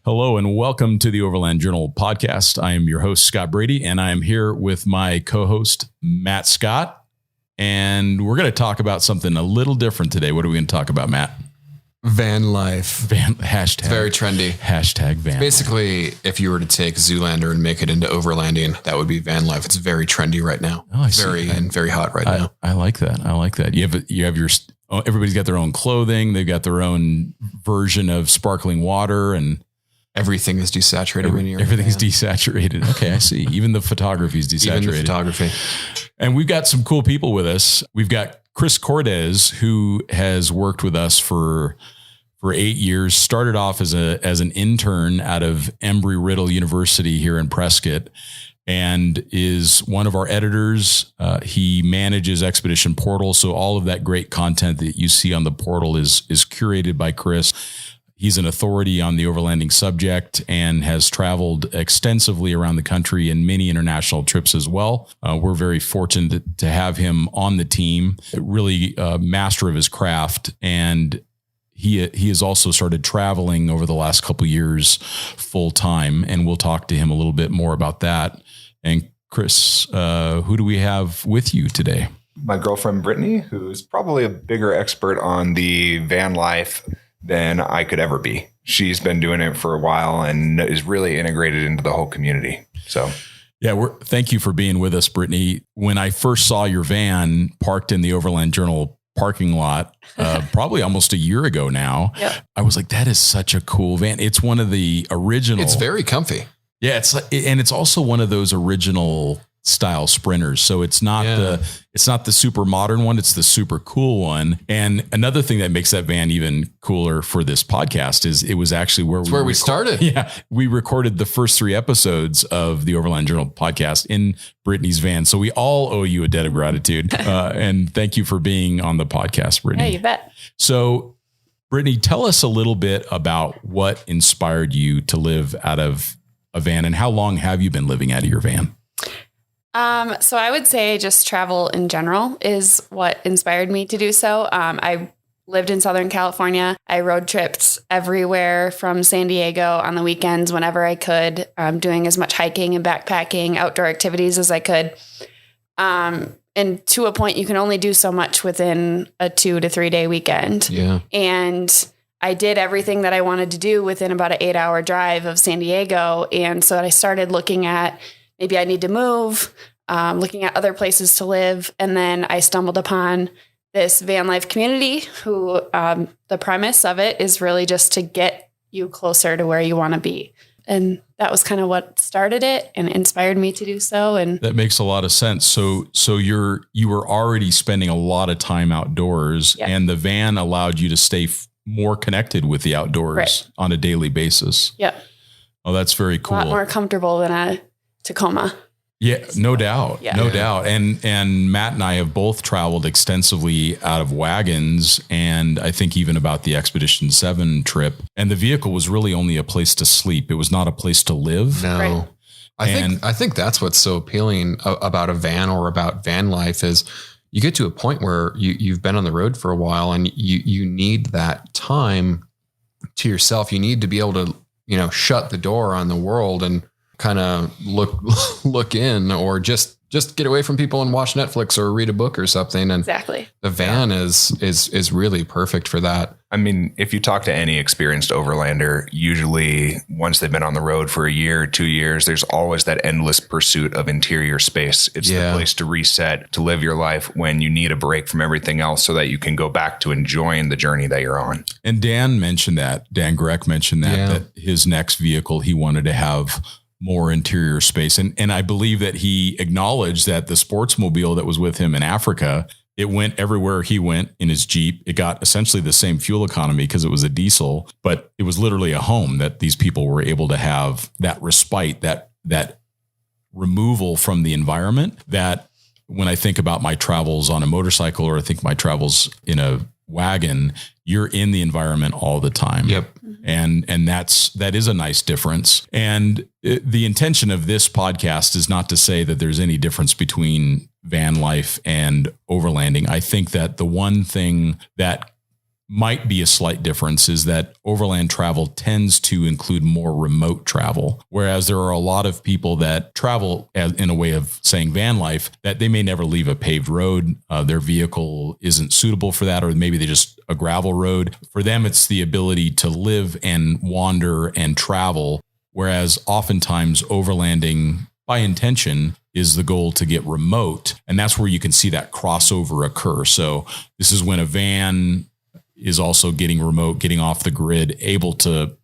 Hello and welcome to the Overland Journal podcast. I am your host, Scott Brady, and I am here with my co-host, Matt Scott. And we're going to talk about something a little different today. What are we going to talk about, Matt? Van life. Hashtag. It's very trendy. Hashtag van. Basically, if you were to take Zoolander and make it into overlanding, that would be van life. It's very trendy right now. Oh, I see. Very hot right now. I like that. I like that. You have your, everybody's got their own clothing. They've got their own version of sparkling water, and everything is desaturated when you're everything's desaturated. Okay, I see. Even the photography is desaturated. Even the photography. And we've got some cool people with us. We've got Chris Cordes, who has worked with us for 8 years, started off as an intern out of Embry-Riddle University here in Prescott, and is one of our editors. He manages Expedition Portal. So all of that great content that you see on the portal is curated by Chris. He's an authority on the overlanding subject and has traveled extensively around the country and many international trips as well. We're very fortunate to have him on the team, really a master of his craft. And he has also started traveling over the last couple of years full time. And we'll talk to him a little bit more about that. And Chris, who do we have with you today? My girlfriend, Brittany, who's probably a bigger expert on the van life than I could ever be. She's been doing it for a while and is really integrated into the whole community. So, yeah, thank you for being with us, Brittany. When I first saw your van parked in the Overland Journal parking lot, probably almost a year ago now, yep. I was like, that is such a cool van. It's one of the original. It's very comfy. Yeah, it's also one of those original style sprinters. So it's not the super modern one. It's the super cool one. And another thing that makes that van even cooler for this podcast is it was actually where we started. Yeah. We recorded the first 3 episodes of the Overland Journal podcast in Brittany's van. So we all owe you a debt of gratitude. And thank you for being on the podcast, Brittany. Yeah, you bet. So Brittany, tell us a little bit about what inspired you to live out of a van, and how long have you been living out of your van? So I would say just travel in general is what inspired me to do so. I lived in Southern California. I road tripped everywhere from San Diego on the weekends whenever I could, doing as much hiking and backpacking, outdoor activities as I could. And to a point, you can only do so much within a 2 to 3 day weekend. Yeah. And I did everything that I wanted to do within about an 8-hour drive of San Diego. And so I started looking at maybe I need to move, looking at other places to live. And then I stumbled upon this van life community who the premise of it is really just to get you closer to where you want to be. And that was kind of what started it and inspired me to do so. And that makes a lot of sense. So you were already spending a lot of time outdoors, yep. And the van allowed you to stay more connected with the outdoors, right, on a daily basis. Yep. Oh, that's very cool. A lot more comfortable than a Tacoma. Yeah, no doubt. Yeah. No doubt. And Matt and I have both traveled extensively out of wagons, and I think even about the Expedition 7 trip. And the vehicle was really only a place to sleep. It was not a place to live. No. Right. I think that's what's so appealing about a van or about van life is you get to a point where you've been on the road for a while and you need that time to yourself. You need to be able to, shut the door on the world and kind of look in, or just get away from people and watch Netflix or read a book or something. And exactly, the van is really perfect for that. I mean, if you talk to any experienced overlander, usually once they've been on the road for a year, 2 years, there's always that endless pursuit of interior space. It's the place to reset, to live your life when you need a break from everything else so that you can go back to enjoying the journey that you're on. And Dan Grech mentioned that his next vehicle, he wanted to have more interior space. And I believe that he acknowledged that the Sportsmobile that was with him in Africa, it went everywhere he went in his Jeep. It got essentially the same fuel economy because it was a diesel, but it was literally a home that these people were able to have that respite, that removal from the environment. That when I think about my travels on a motorcycle, or I think my travels in a wagon, you're in the environment all the time. Yep. And that is a nice difference. And the intention of this podcast is not to say that there's any difference between van life and overlanding. I think that the one thing that might be a slight difference is that overland travel tends to include more remote travel, whereas there are a lot of people that travel in a way of saying van life that they may never leave a paved road. Their vehicle isn't suitable for that, or maybe they just a gravel road. For them, it's the ability to live and wander and travel, whereas oftentimes overlanding by intention is the goal to get remote. And that's where you can see that crossover occur. So this is when a van is also getting remote, getting off the grid, able to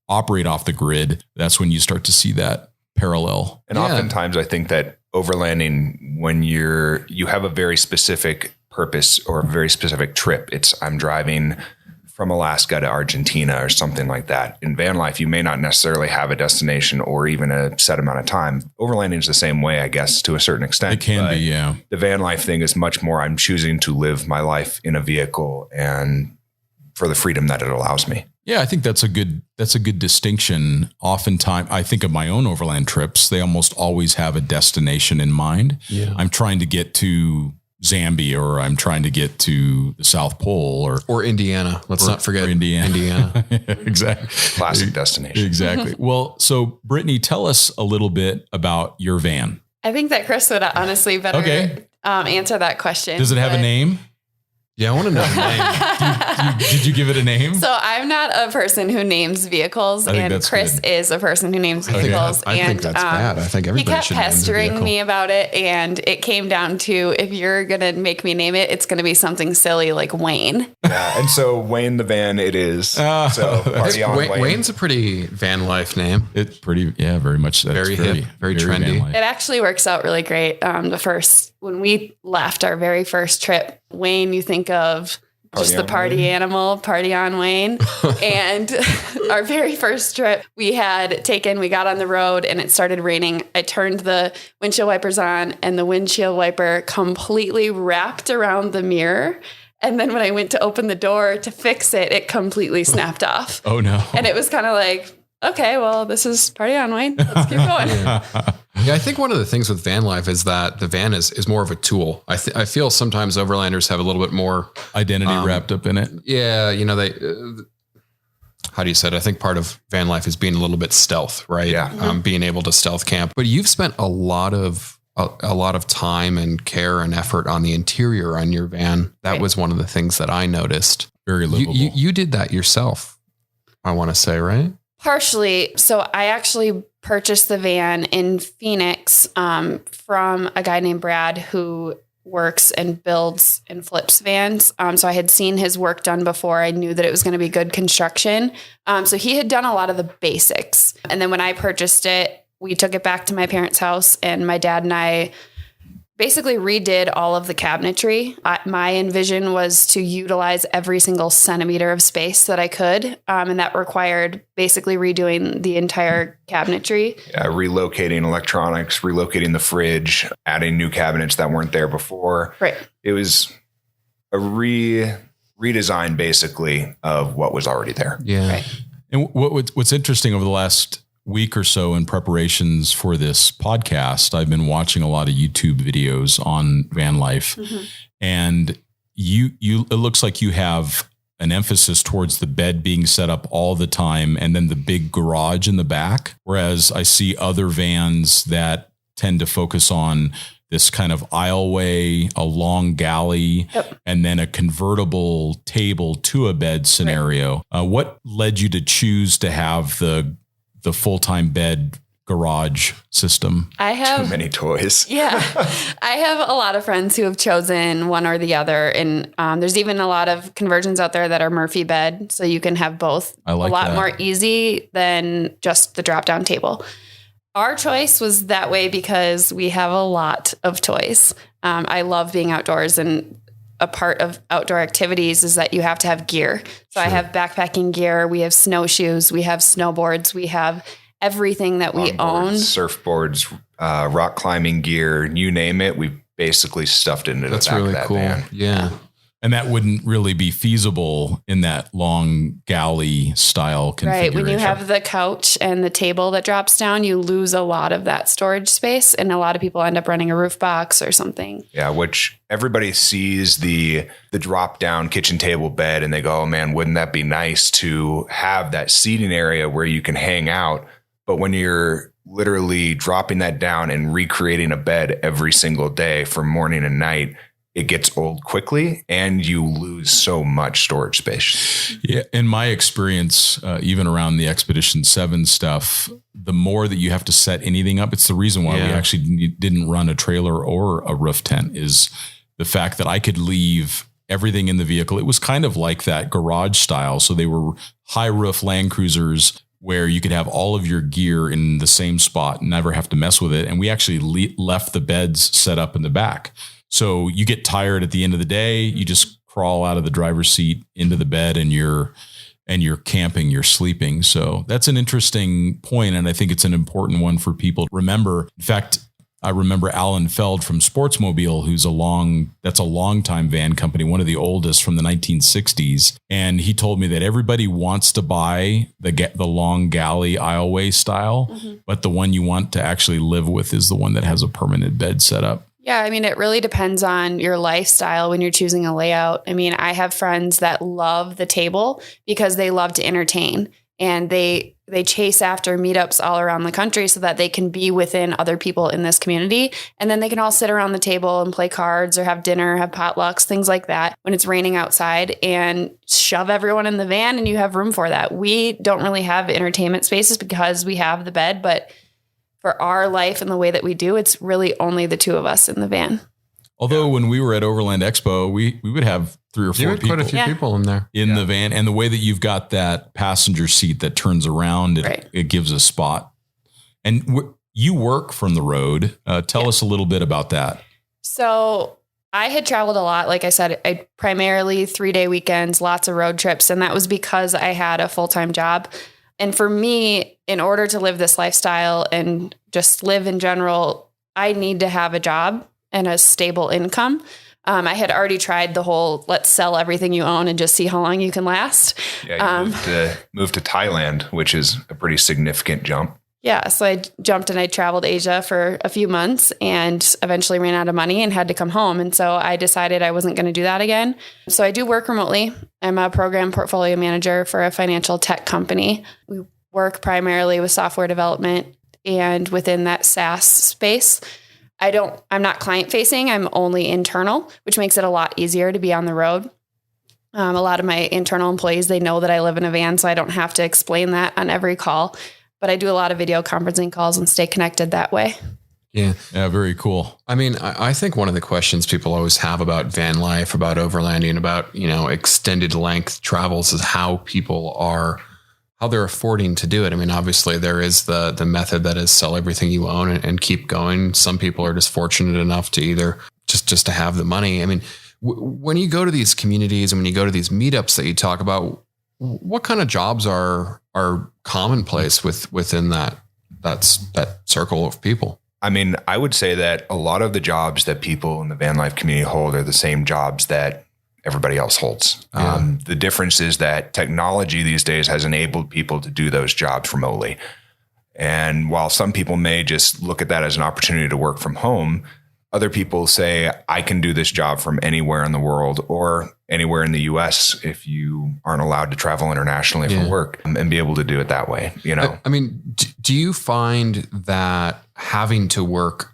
operate off the grid. That's when you start to see that parallel. And oftentimes I think that overlanding, when you have a very specific purpose or a very specific trip, I'm driving from Alaska to Argentina or something like that. In van life, you may not necessarily have a destination or even a set amount of time. Overlanding is the same way, I guess, to a certain extent. It can be, yeah. The van life thing is much more, I'm choosing to live my life in a vehicle and for the freedom that it allows me. Yeah, I think that's a good distinction. Oftentimes, I think of my own overland trips, they almost always have a destination in mind. Yeah. I'm trying to get to Zambia, or I'm trying to get to the South Pole, or Indiana. Let's not forget Indiana. Exactly. Classic destination. Exactly. Well, so Brittany, tell us a little bit about your van. I think that Chris would honestly better answer that question. Does it have a name? Yeah, I want to know the name. Did you give it a name? So I'm not a person who names vehicles, and Chris is a person who names vehicles. I think that's bad. I think everybody should name the vehicle. He kept pestering me about it, and it came down to, if you're going to make me name it, it's going to be something silly like Wayne. Yeah, and so Wayne the van it is. So party on Wayne. Wayne's a pretty van life name. It's pretty, very much. Very hip, very trendy. It actually works out really great. When we left our very first trip, Wayne, you think of just the party animal, Party on Wayne. And our very first trip we got on the road and it started raining. I turned the windshield wipers on and the windshield wiper completely wrapped around the mirror. And then when I went to open the door to fix it, it completely snapped off. Oh no. And it was kind of like, okay, well, this is Party on Wayne. Let's keep going. Yeah, I think one of the things with van life is that the van is more of a tool. I feel sometimes overlanders have a little bit more identity wrapped up in it. Yeah, they. How do you say it? I think part of van life is being a little bit stealth, right? Yeah. Being able to stealth camp. But you've spent a lot of time and care and effort on the interior on your van. That was one of the things that I noticed. Very livable. You did that yourself, I want to say, right? Partially. So I actually purchased the van in Phoenix from a guy named Brad who works and builds and flips vans. So I had seen his work done before. I knew that it was going to be good construction. So he had done a lot of the basics. And then when I purchased it, we took it back to my parents' house and my dad and I basically redid all of the cabinetry. My envision was to utilize every single centimeter of space that I could. And that required basically redoing the entire cabinetry. Yeah, relocating electronics, relocating the fridge, adding new cabinets that weren't there before. Right. It was a redesign basically of what was already there. Yeah. Right. And what's interesting over the last week or so in preparations for this podcast, I've been watching a lot of YouTube videos on van life, and it looks like you have an emphasis towards the bed being set up all the time and then the big garage in the back. Whereas I see other vans that tend to focus on this kind of aisleway, a long galley, and then a convertible table to a bed scenario. Right. What led you to choose to have the full-time bed garage system? I have too many toys. Yeah. I have a lot of friends who have chosen one or the other. And there's even a lot of conversions out there that are Murphy bed. So you can have both. I like a lot that. more easy than just the drop down table. Our choice was that way because we have a lot of toys. I love being outdoors, and a part of outdoor activities is that you have to have gear. So I have backpacking gear. We have snowshoes. We have snowboards. We have everything that we own. Surfboards, rock climbing gear, you name it. We basically stuffed it into the back of that van. Yeah. And that wouldn't really be feasible in that long galley style configuration. Right. When you have the couch and the table that drops down, you lose a lot of that storage space. And a lot of people end up renting a roof box or something. Yeah, which everybody sees the drop down kitchen table bed and they go, oh man, wouldn't that be nice to have that seating area where you can hang out? But when you're literally dropping that down and recreating a bed every single day from morning and night, it gets old quickly and you lose so much storage space. Yeah. In my experience, even around the Expedition 7 stuff, the more that you have to set anything up, it's the reason why we actually didn't run a trailer or a roof tent, is the fact that I could leave everything in the vehicle. It was kind of like that garage style. So they were high roof Land Cruisers where you could have all of your gear in the same spot and never have to mess with it. And we actually left the beds set up in the back. So you get tired at the end of the day, you just crawl out of the driver's seat into the bed and you're camping, you're sleeping. So that's an interesting point, and I think it's an important one for people to remember. In fact, I remember Alan Feld from Sportsmobile, that's a long time van company, one of the oldest from the 1960s. And he told me that everybody wants to buy the long galley aisleway style, but the one you want to actually live with is the one that has a permanent bed set up. Yeah, I mean, it really depends on your lifestyle when you're choosing a layout. I mean, I have friends that love the table because they love to entertain, and they chase after meetups all around the country so that they can be within other people in this community. And then they can all sit around the table and play cards or have dinner, have potlucks, things like that when it's raining outside, and shove everyone in the van and you have room for that. We don't really have entertainment spaces because we have the bed, but for our life and the way that we do, it's really only the two of us in the van. Although when we were at Overland Expo, we would have 3 or 4 people. Quite a few people in there. In the van. And the way that you've got that passenger seat that turns around, it gives a spot. And you work from the road. Tell us a little bit about that. So I had traveled a lot. Like I said, I primarily 3-day weekends, lots of road trips. And that was because I had a full-time job. And for me, in order to live this lifestyle and just live in general, I need to have a job and a stable income. I had already tried the whole, let's sell everything you own and just see how long you can last. Yeah, you moved to Thailand, which is a pretty significant jump. Yeah, so I jumped and I traveled Asia for a few months and eventually ran out of money and had to come home. And so I decided I wasn't going to do that again. So I do work remotely. I'm a program portfolio manager for a financial tech company. We work primarily with software development and within that SaaS space. I'm not client facing. I'm only internal, which makes it a lot easier to be on the road. A lot of my internal employees, they know that I live in a van, so I don't have to explain that on every call. But I do a lot of video conferencing calls and stay connected that way. Yeah. Yeah. Very cool. I mean, I think one of the questions people always have about van life, about overlanding, about, extended length travels is how they're affording to do it. I mean, obviously there is the method that is sell everything you own and keep going. Some people are just fortunate enough to either just to have the money. I mean, when you go to these communities and when you go to these meetups that you talk about, what kind of jobs are commonplace within that circle of people? I mean, I would say that a lot of the jobs that people in the van life community hold are the same jobs that everybody else holds. Yeah. The difference is that technology these days has enabled people to do those jobs remotely. And while some people may just look at that as an opportunity to work from home, other people say, I can do this job from anywhere in the world or anywhere in the US if you aren't allowed to travel internationally for work, and be able to do it that way. I mean, do you find that having to work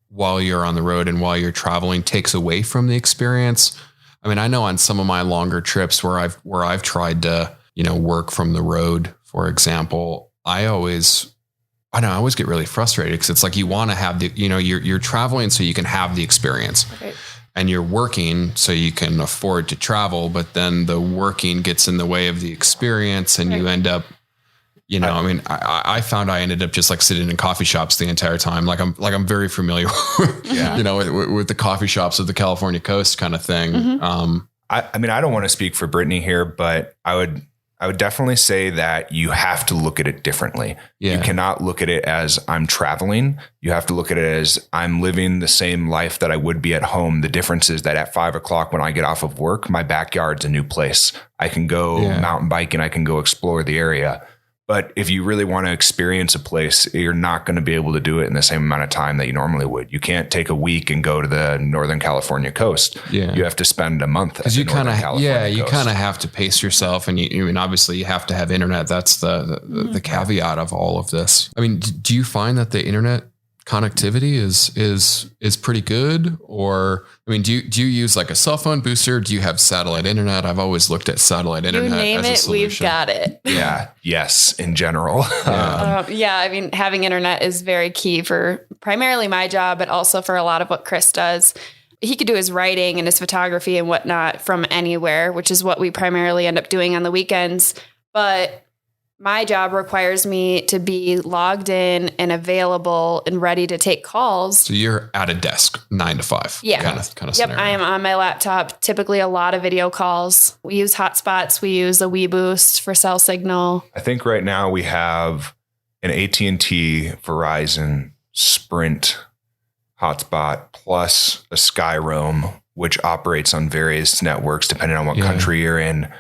while you're on the road and while you're traveling takes away from the experience? I mean, I know on some of my longer trips where I've tried to, work from the road, for example, I always get really frustrated because it's like you want to have the, you're traveling so you can have the experience. Right. And you're working so you can afford to travel, but then the working gets in the way of the experience and you end up, I mean, I found I ended up just like sitting in coffee shops the entire time. Like I'm very familiar with, with the coffee shops of the California coast kind of thing. Mm-hmm. I mean, I don't want to speak for Brittany here, but I would I would definitely say that you have to look at it differently. Yeah. You cannot look at it as I'm traveling. You have to look at it as I'm living the same life that I would be at home. The difference is that at 5 o'clock when I get off of work, my backyard's a new place. I can go mountain biking. I can go explore the area. But if you really want to experience a place, you're not going to be able to do it in the same amount of time that you normally would. You can't take a week and go to the Northern California coast. Yeah. You have to spend a month. Because you kind of, you kind of have to pace yourself, and you mean, obviously you have to have internet. That's the caveat of all of this. I mean, do you find that the internet connectivity is pretty good? Or, I mean, do you use like a cell phone booster? Do you have satellite internet? I've always looked at satellite internet. You name as a it, solution. we've got it. Yeah. Yes. In general. I mean, having internet is very key for primarily my job, but also for a lot of what Chris does. He could do his writing and his photography and whatnot from anywhere, which is what we primarily end up doing on the weekends. But my job requires me to be logged in and available and ready to take calls. So you're at a desk 9 to 5. Yeah. Kind of Yep. scenario. I am on my laptop, typically a lot of video calls. We use hotspots. We use a WeBoost for cell signal. I think right now we have an AT&T, Verizon, Sprint hotspot plus a Skyroam, which operates on various networks depending on what country you're in,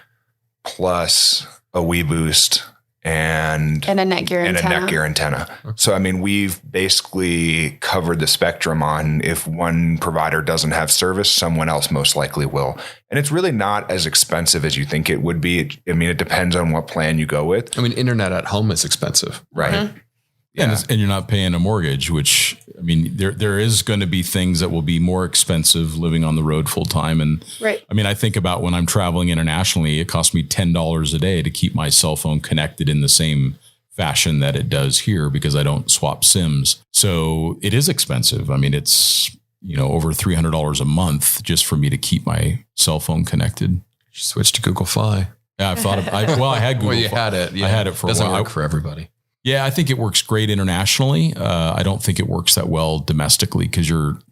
plus a WeBoost and a Netgear antenna. So, I mean, we've basically covered the spectrum on if one provider doesn't have service, someone else most likely will. And it's really not as expensive as you think it would be. It depends on what plan you go with. I mean, internet at home is expensive. Right. Mm-hmm. Yeah. And you're not paying a mortgage, which, I mean, there is going to be things that will be more expensive living on the road full time. And right. I mean, I think about when I'm traveling internationally, it costs me $10 a day to keep my cell phone connected in the same fashion that it does here because I don't swap SIMs. So it is expensive. I mean, it's, over $300 a month just for me to keep my cell phone connected. Switch to Google Fi. Yeah, I thought I had Google. Well, you Fi. had it. Yeah. I had it for a while. Doesn't work for everybody. Yeah, I think it works great internationally. I don't think it works that well domestically because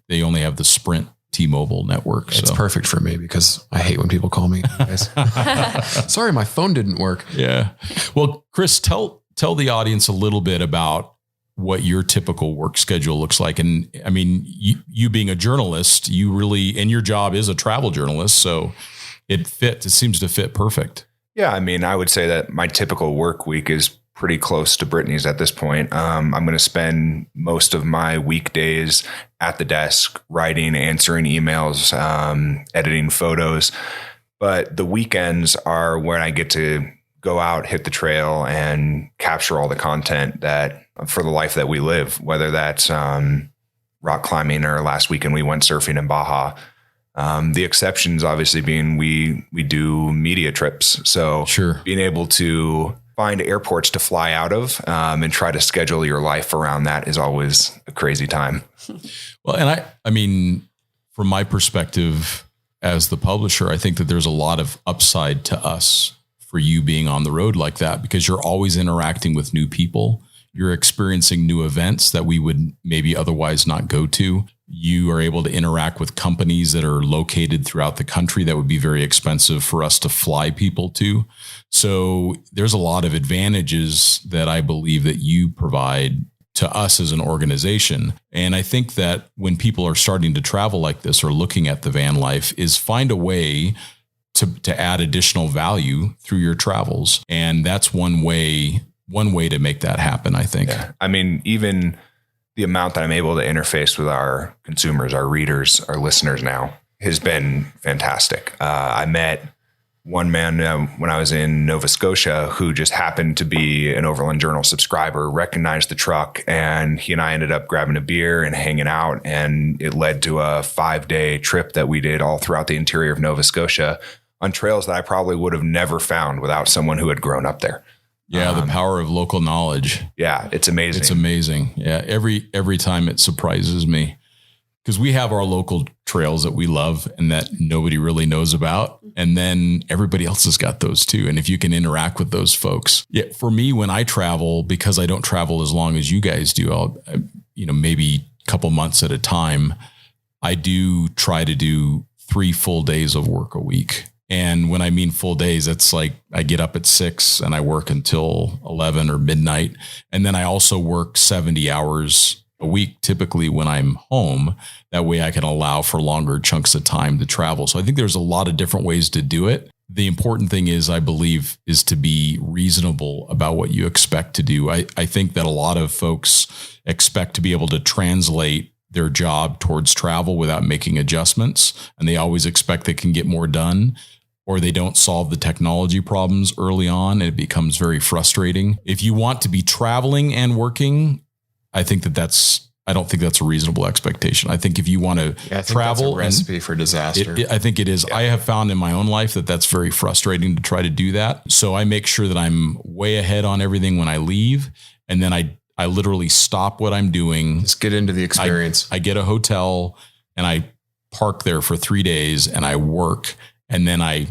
they only have the Sprint T-Mobile network. It's perfect for me because I hate when people call me. Sorry, my phone didn't work. Yeah. Well, Chris, tell the audience a little bit about what your typical work schedule looks like. And I mean, you being a journalist, and your job is a travel journalist. So it seems to fit perfect. Yeah. I mean, I would say that my typical work week is pretty close to Brittany's at this point. I'm going to spend most of my weekdays at the desk, writing, answering emails, editing photos. But the weekends are when I get to go out, hit the trail, and capture all the content that for the life that we live, whether that's rock climbing or last weekend we went surfing in Baja. The exceptions obviously being we do media trips. So sure, being able to find airports to fly out of and try to schedule your life around that is always a crazy time. Well, and I mean, from my perspective as the publisher, I think that there's a lot of upside to us for you being on the road like that, because you're always interacting with new people. You're experiencing new events that we would maybe otherwise not go to. You are able to interact with companies that are located throughout the country that would be very expensive for us to fly people to. So there's a lot of advantages that I believe that you provide to us as an organization. And I think that when people are starting to travel like this or looking at the van life, is find a way to add additional value through your travels. And that's one way to make that happen, I think. Yeah. I mean, even the amount that I'm able to interface with our consumers, our readers, our listeners now has been fantastic. I met one man when I was in Nova Scotia who just happened to be an Overland Journal subscriber, recognized the truck, and he and I ended up grabbing a beer and hanging out. And it led to a 5-day trip that we did all throughout the interior of Nova Scotia on trails that I probably would have never found without someone who had grown up there. Yeah, the power of local knowledge. Yeah, it's amazing. It's amazing. Yeah, every time it surprises me because we have our local trails that we love and that nobody really knows about. And then everybody else has got those too. And if you can interact with those folks. Yeah, for me, when I travel, because I don't travel as long as you guys do, I'll maybe a couple months at a time, I do try to do 3 full days of work a week. And when I mean full days, it's like I get up at 6 and I work until 11 or midnight. And then I also work 70 hours a week, typically when I'm home. That way I can allow for longer chunks of time to travel. So I think there's a lot of different ways to do it. The important thing is, I believe, is to be reasonable about what you expect to do. I think that a lot of folks expect to be able to translate their job towards travel without making adjustments. And they always expect they can get more done, or they don't solve the technology problems early on. And it becomes very frustrating. If you want to be traveling and working, I don't think that's a reasonable expectation. I think if you want to travel, that's a recipe for disaster. I think it is. Yeah. I have found in my own life that that's very frustrating to try to do that. So I make sure that I'm way ahead on everything when I leave. And then I literally stop what I'm doing. Just get into the experience. I get a hotel and I park there for 3 days and I work. And then I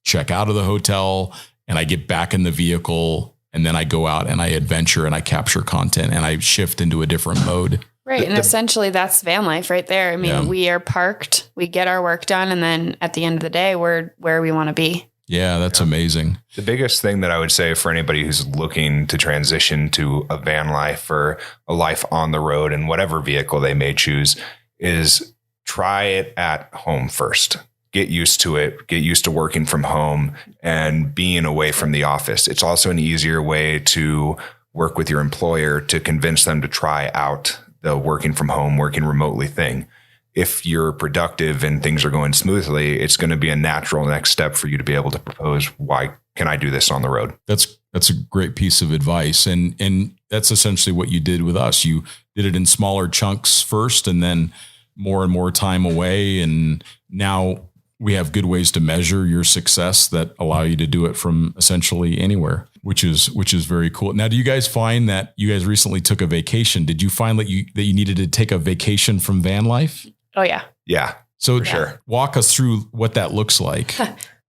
check out of the hotel and I get back in the vehicle. And then I go out and I adventure and I capture content and I shift into a different mode. Right. And essentially that's van life right there. I mean, we are parked, we get our work done. And then at the end of the day, we're where we want to be. Yeah, that's amazing. The biggest thing that I would say for anybody who's looking to transition to a van life or a life on the road in whatever vehicle they may choose is try it at home first. Get used to it, get used to working from home and being away from the office. It's also an easier way to work with your employer to convince them to try out the working from home, working remotely thing. If you're productive and things are going smoothly, it's going to be a natural next step for you to be able to propose, why can I do this on the road? That's a great piece of advice. And that's essentially what you did with us. You did it in smaller chunks first and then more and more time away. And now we have good ways to measure your success that allow you to do it from essentially anywhere, which is very cool. Now, do you guys find that you guys recently took a vacation? Did you find that you needed to take a vacation from van life? Oh yeah. Yeah. So sure. Walk us through what that looks like.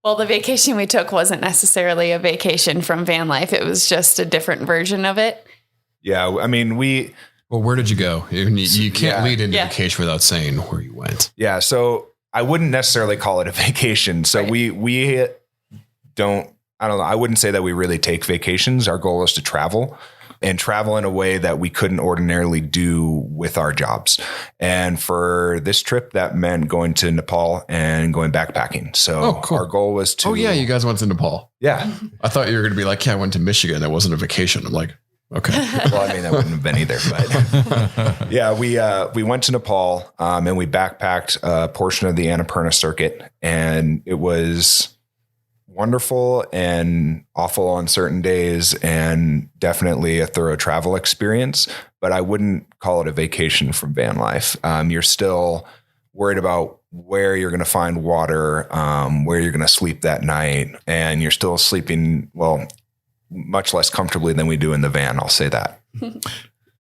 Well, the vacation we took wasn't necessarily a vacation from van life. It was just a different version of it. Yeah. I mean, well, where did you go? You can't lead into vacation without saying where you went. Yeah. So I wouldn't necessarily call it a vacation. So we don't, I don't know. I wouldn't say that we really take vacations. Our goal is to travel and travel in a way that we couldn't ordinarily do with our jobs. And for this trip, that meant going to Nepal and going backpacking. So cool. Our goal was to... Oh yeah, you guys went to Nepal. Yeah. I thought you were going to be like, I went to Michigan. That wasn't a vacation. I'm like, okay. Well, I mean, that wouldn't have been either, but yeah, we went to Nepal and we backpacked a portion of the Annapurna circuit, and it was wonderful and awful on certain days and definitely a thorough travel experience, but I wouldn't call it a vacation from van life. You're still worried about where you're going to find water, where you're going to sleep that night, and you're still sleeping, well, much less comfortably than we do in the van. I'll say that.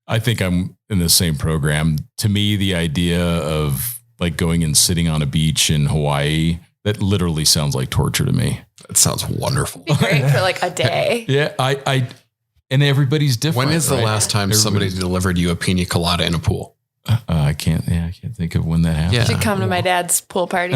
I think I'm in the same program. To me, the idea of like going and sitting on a beach in Hawaii, that literally sounds like torture to me. That sounds wonderful. Be great for like a day. Yeah. And everybody's different. When is the last time somebody delivered you a pina colada in a pool? I can't think of when that happened. You should come to my dad's pool party.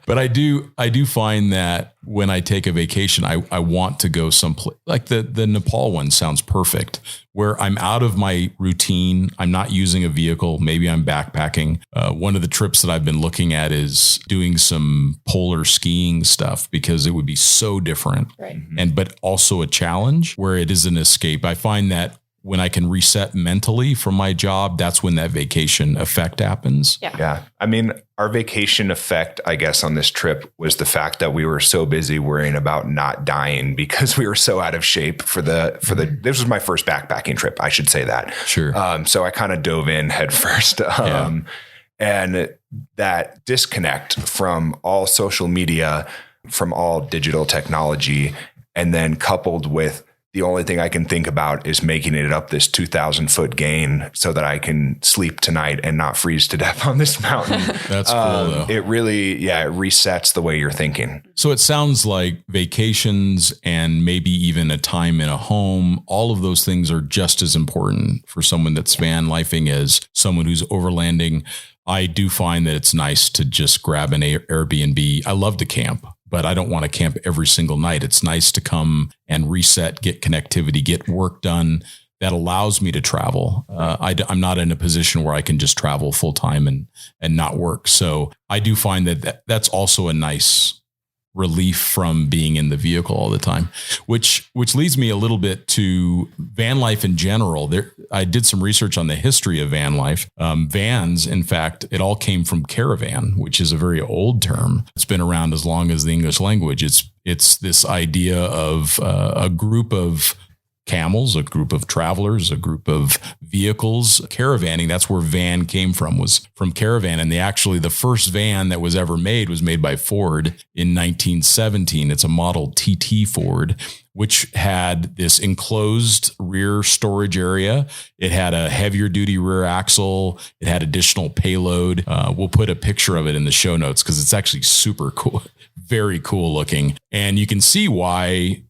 But I do find that when I take a vacation, I want to go someplace like the Nepal one sounds perfect, where I'm out of my routine. I'm not using a vehicle. Maybe I'm backpacking. One of the trips that I've been looking at is doing some polar skiing stuff because it would be so different. Right. But also a challenge where it is an escape. I find that when I can reset mentally from my job, that's when that vacation effect happens. Yeah. I mean, our vacation effect, I guess, on this trip was the fact that we were so busy worrying about not dying because we were so out of shape this was my first backpacking trip. I should say that. Sure. So I kind of dove in head first. And that disconnect from all social media, from all digital technology, and then coupled with the only thing I can think about is making it up this 2,000 foot gain so that I can sleep tonight and not freeze to death on this mountain. That's cool though. It really, it resets the way you're thinking. So it sounds like vacations and maybe even a time in a home, all of those things are just as important for someone that's van lifing as someone who's overlanding. I do find that it's nice to just grab an Airbnb. I love to camp, but I don't want to camp every single night. It's nice to come and reset, get connectivity, get work done that allows me to travel. I'm not in a position where I can just travel full time and not work. So I do find that's also a nice relief from being in the vehicle all the time, which leads me a little bit to van life in general. I did some research on the history of van life. Vans, in fact, it all came from caravan, which is a very old term. It's been around as long as the English language. It's this idea of a group of camels, a group of travelers, a group of vehicles, caravanning. That's where van came from, was from caravan. And the first van that was ever made was made by Ford in 1917. It's a Model TT Ford, which had this enclosed rear storage area. It had a heavier duty rear axle. It had additional payload. We'll put a picture of it in the show notes because it's actually super cool, very cool looking. And you can see why,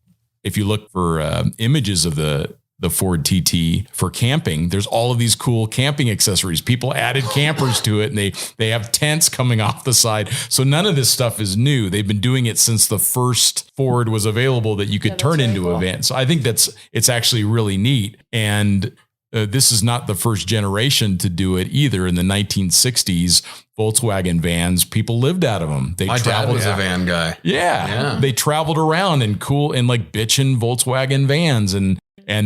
if you look for images of the Ford TT for camping, there's all of these cool camping accessories. People added campers to it, and they have tents coming off the side. So none of this stuff is new. They've been doing it since the first Ford was available that you could turn into a van. So I think it's actually really neat. And this is not the first generation to do it either. In the 1960s, Volkswagen vans, people lived out of them. My dad was a van guy. Yeah. They traveled around in like bitchin' Volkswagen vans, and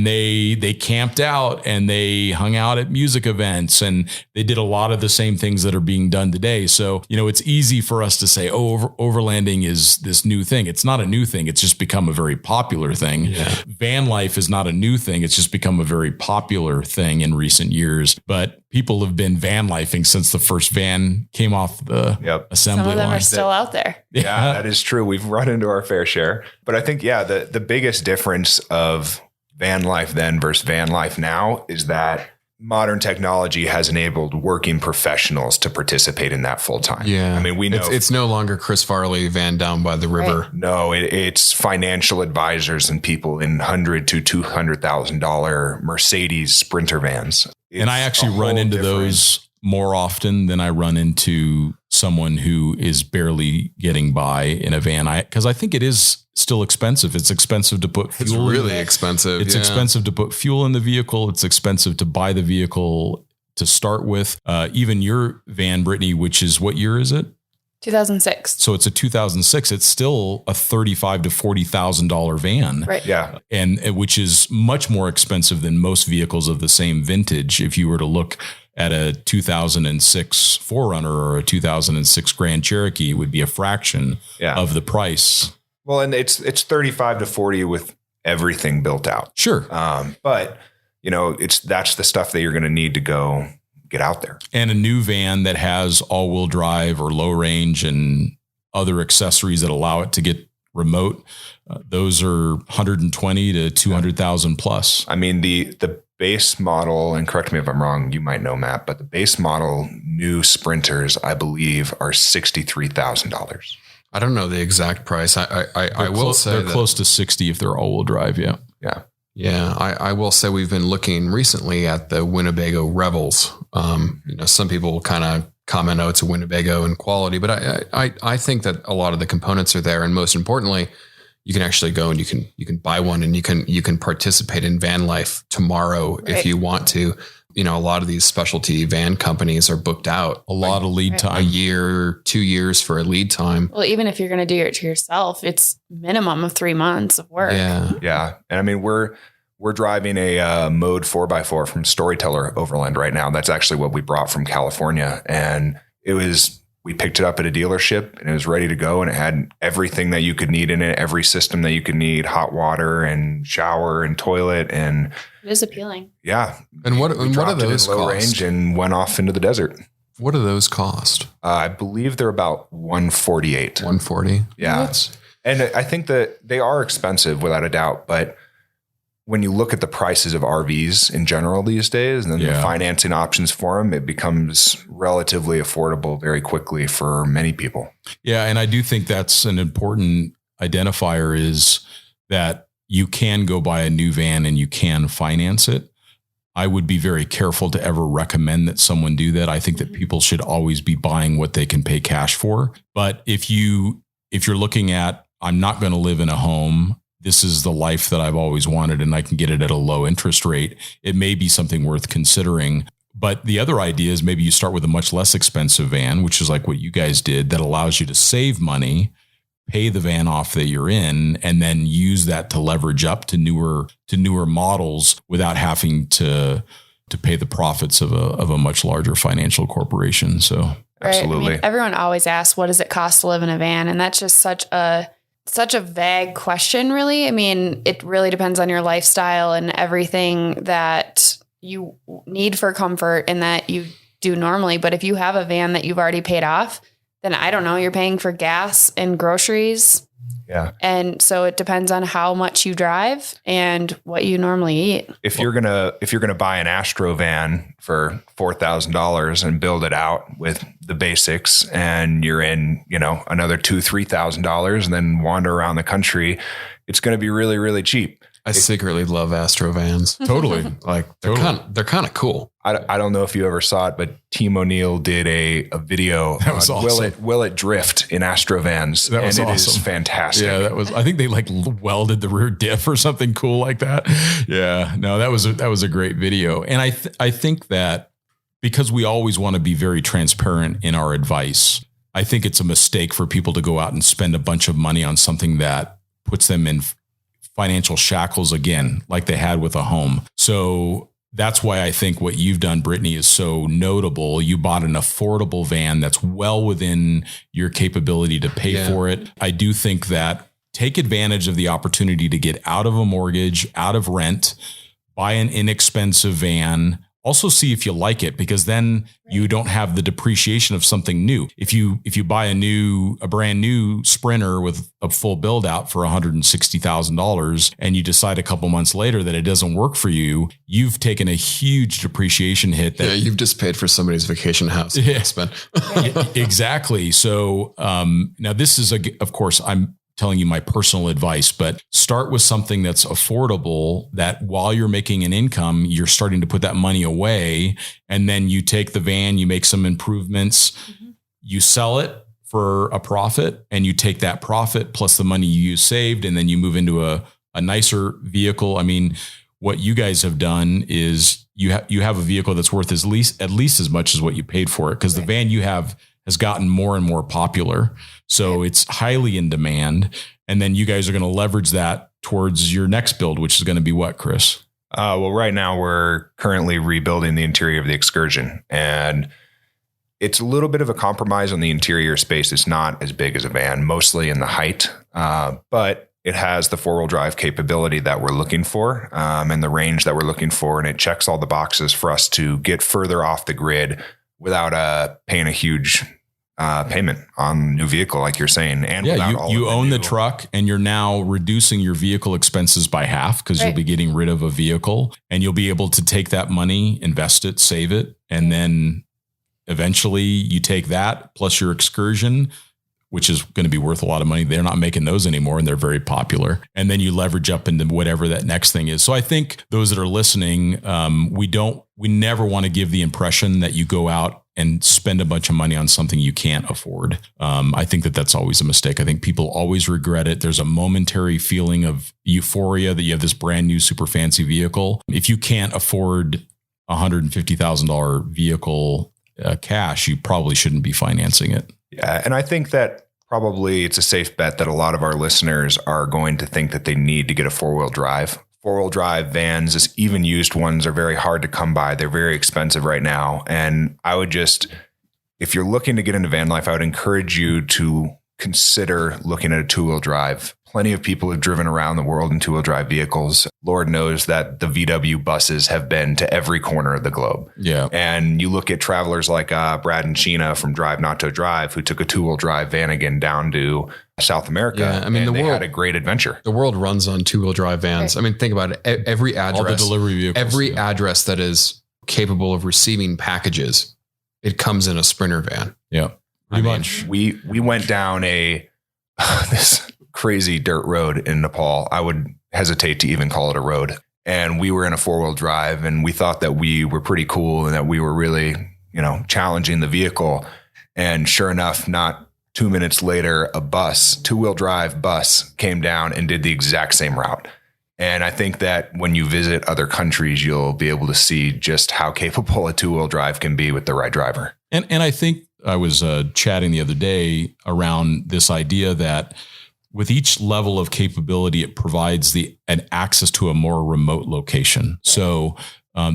they camped out and they hung out at music events, and they did a lot of the same things that are being done today. So, it's easy for us to say, overlanding is this new thing. It's not a new thing. It's just become a very popular thing. Yeah. Van life is not a new thing. It's just become a very popular thing in recent years. But people have been van lifing since the first van came off the assembly line. Some of them are still out there. Yeah, that is true. We've run into our fair share. But I think, the biggest difference of van life then versus van life now is that modern technology has enabled working professionals to participate in that full time. Yeah. I mean, we know it's no longer Chris Farley van down by the river. Right. No, it's financial advisors and people in $100,000 to $200,000 Mercedes Sprinter vans. And I actually run into those more often than I run into someone who is barely getting by in a van. Because I think it is still expensive. It's expensive to put fuel. It's really expensive. It's expensive to put fuel in the vehicle. It's expensive to buy the vehicle to start with. Even your van, Brittany, which is, what year is it? 2006. So it's a 2006. It's still a $35,000 to $40,000 van. Right. Yeah. And which is much more expensive than most vehicles of the same vintage. If you were to look at a 2006 4Runner or a 2006 Grand Cherokee, it would be a fraction of the price. Well, and it's 35 to 40 with everything built out. Sure. But that's the stuff that you're going to need to go get out there. And a new van that has all-wheel drive or low range and other accessories that allow it to get remote, those are 120 to 200,000 plus. I mean, the base model, and correct me if I'm wrong, you might know, Matt, but the base model new Sprinters, I believe, are $63,000. I don't know the exact price. I will say they're close to 60 if they're all-wheel drive. Yeah. Yeah. Yeah. I will say we've been looking recently at the Winnebago Rebels. Some people will kind of comment, it's a Winnebago in quality, but I think that a lot of the components are there. And most importantly, you can actually go and you can buy one, and you can participate in van life tomorrow if you want to. A lot of these specialty van companies are booked out. A lot of lead time. A year, 2 years for a lead time. Well, even if you're going to do it to yourself, it's minimum of 3 months of work. Yeah. Yeah. And I mean, we're driving a Mode 4x4 from Storyteller Overland right now. That's actually what we brought from California. And we picked it up at a dealership, and it was ready to go, and it had everything that you could need in it, every system that you could need, hot water and shower and toilet. And it is appealing. Yeah. And what do those low cost? Range and went off into the desert. What do those cost? I believe they're about $148. $140. Yeah. And I think that they are expensive without a doubt, but when you look at the prices of RVs in general these days, and then the financing options for them, it becomes relatively affordable very quickly for many people. Yeah. And I do think that's an important identifier, is that you can go buy a new van and you can finance it. I would be very careful to ever recommend that someone do that. I think that people should always be buying what they can pay cash for. But if you're looking at, I'm not going to live in a home, this is the life that I've always wanted and I can get it at a low interest rate, it may be something worth considering. But the other idea is maybe you start with a much less expensive van, which is like what you guys did, that allows you to save money, pay the van off that you're in, and then use that to leverage up to newer models without having to pay the profits of a much larger financial corporation. So right. Absolutely. I mean, everyone always asks, what does it cost to live in a van? And that's just such a vague question, really. I mean, it really depends on your lifestyle and everything that you need for comfort and that you do normally. But if you have a van that you've already paid off, then I don't know, you're paying for gas and groceries. Yeah. And so it depends on how much you drive and what you normally eat. If you're gonna buy an Astro van for $4,000 and build it out with the basics, and you're in, another $2,000-$3,000 and then wander around the country, it's going to be really, really cheap. I secretly love Astro vans. totally. Like they're kind of cool. I don't know if you ever saw it, but Team O'Neill did a video. That was awesome. Will it drift in Astro vans? That was and awesome. It is fantastic. Yeah, I think they like welded the rear diff or something cool like that. Yeah, no, that was a great video. And I think that because we always want to be very transparent in our advice, I think it's a mistake for people to go out and spend a bunch of money on something that puts them in financial shackles again, like they had with a home. So that's why I think what you've done, Brittany, is so notable. You bought an affordable van that's well within your capability to pay for it. I do think that take advantage of the opportunity to get out of a mortgage, out of rent, buy an inexpensive van. Also see if you like it, because then you don't have the depreciation of something new. If you buy a brand new Sprinter with a full build out for $160,000 and you decide a couple months later that it doesn't work for you, you've taken a huge depreciation hit. You've just paid for somebody's vacation house. Yeah. Exactly. So now this is of course, I'm telling you my personal advice, but start with something that's affordable, that while you're making an income, you're starting to put that money away. And then you take the van, you make some improvements, you sell it for a profit, and you take that profit plus the money you saved, and then you move into a nicer vehicle. I mean, what you guys have done is you have a vehicle that's worth at least as much as what you paid for it, because the van you have has gotten more and more popular. So it's highly in demand. And then you guys are going to leverage that towards your next build, which is going to be what, Chris? Well, right now we're currently rebuilding the interior of the Excursion, and it's a little bit of a compromise on the interior space. It's not as big as a van, mostly in the height, but it has the 4-wheel drive capability that we're looking for, and the range that we're looking for. And it checks all the boxes for us to get further off the grid without paying a huge payment on new vehicle, like you're saying. And you own the truck, and you're now reducing your vehicle expenses by half, because you'll be getting rid of a vehicle, and you'll be able to take that money, invest it, save it. And then eventually you take that plus your Excursion, which is going to be worth a lot of money. They're not making those anymore, and they're very popular. And then you leverage up into whatever that next thing is. So I think those that are listening, we never want to give the impression that you go out and spend a bunch of money on something you can't afford. I think that's always a mistake. I think people always regret it. There's a momentary feeling of euphoria that you have this brand new, super fancy vehicle. If you can't afford $150,000 vehicle cash, you probably shouldn't be financing it. Yeah. And I think that probably it's a safe bet that a lot of our listeners are going to think that they need to get a 4-wheel drive. 4-wheel drive vans, even used ones, are very hard to come by. They're very expensive right now. And I would if you're looking to get into van life, I would encourage you to consider looking at a 2-wheel drive. Plenty of people have driven around the world in 2-wheel drive vehicles. Lord knows that the VW buses have been to every corner of the globe. Yeah. And you look at travelers like Brad and Sheena from Drive Not to Drive, who took a 2-wheel drive van again down to South America. Yeah, I mean, they had a great adventure. The world runs on 2-wheel drive vans. Right. I mean, think about it. Every address, all the delivery vehicles, every address that is capable of receiving packages, it comes in a Sprinter van. Yeah. Pretty much. We went down this crazy dirt road in Nepal. I would hesitate to even call it a road. and we were in a 4-wheel drive, and we thought that we were pretty cool and that we were really, challenging the vehicle. And sure enough, not 2 minutes later, a 2-wheel drive bus came down and did the exact same route. And I think that when you visit other countries, you'll be able to see just how capable a 2-wheel drive can be with the right driver. And I think I was chatting the other day around this idea that with each level of capability, it provides an access to a more remote location. So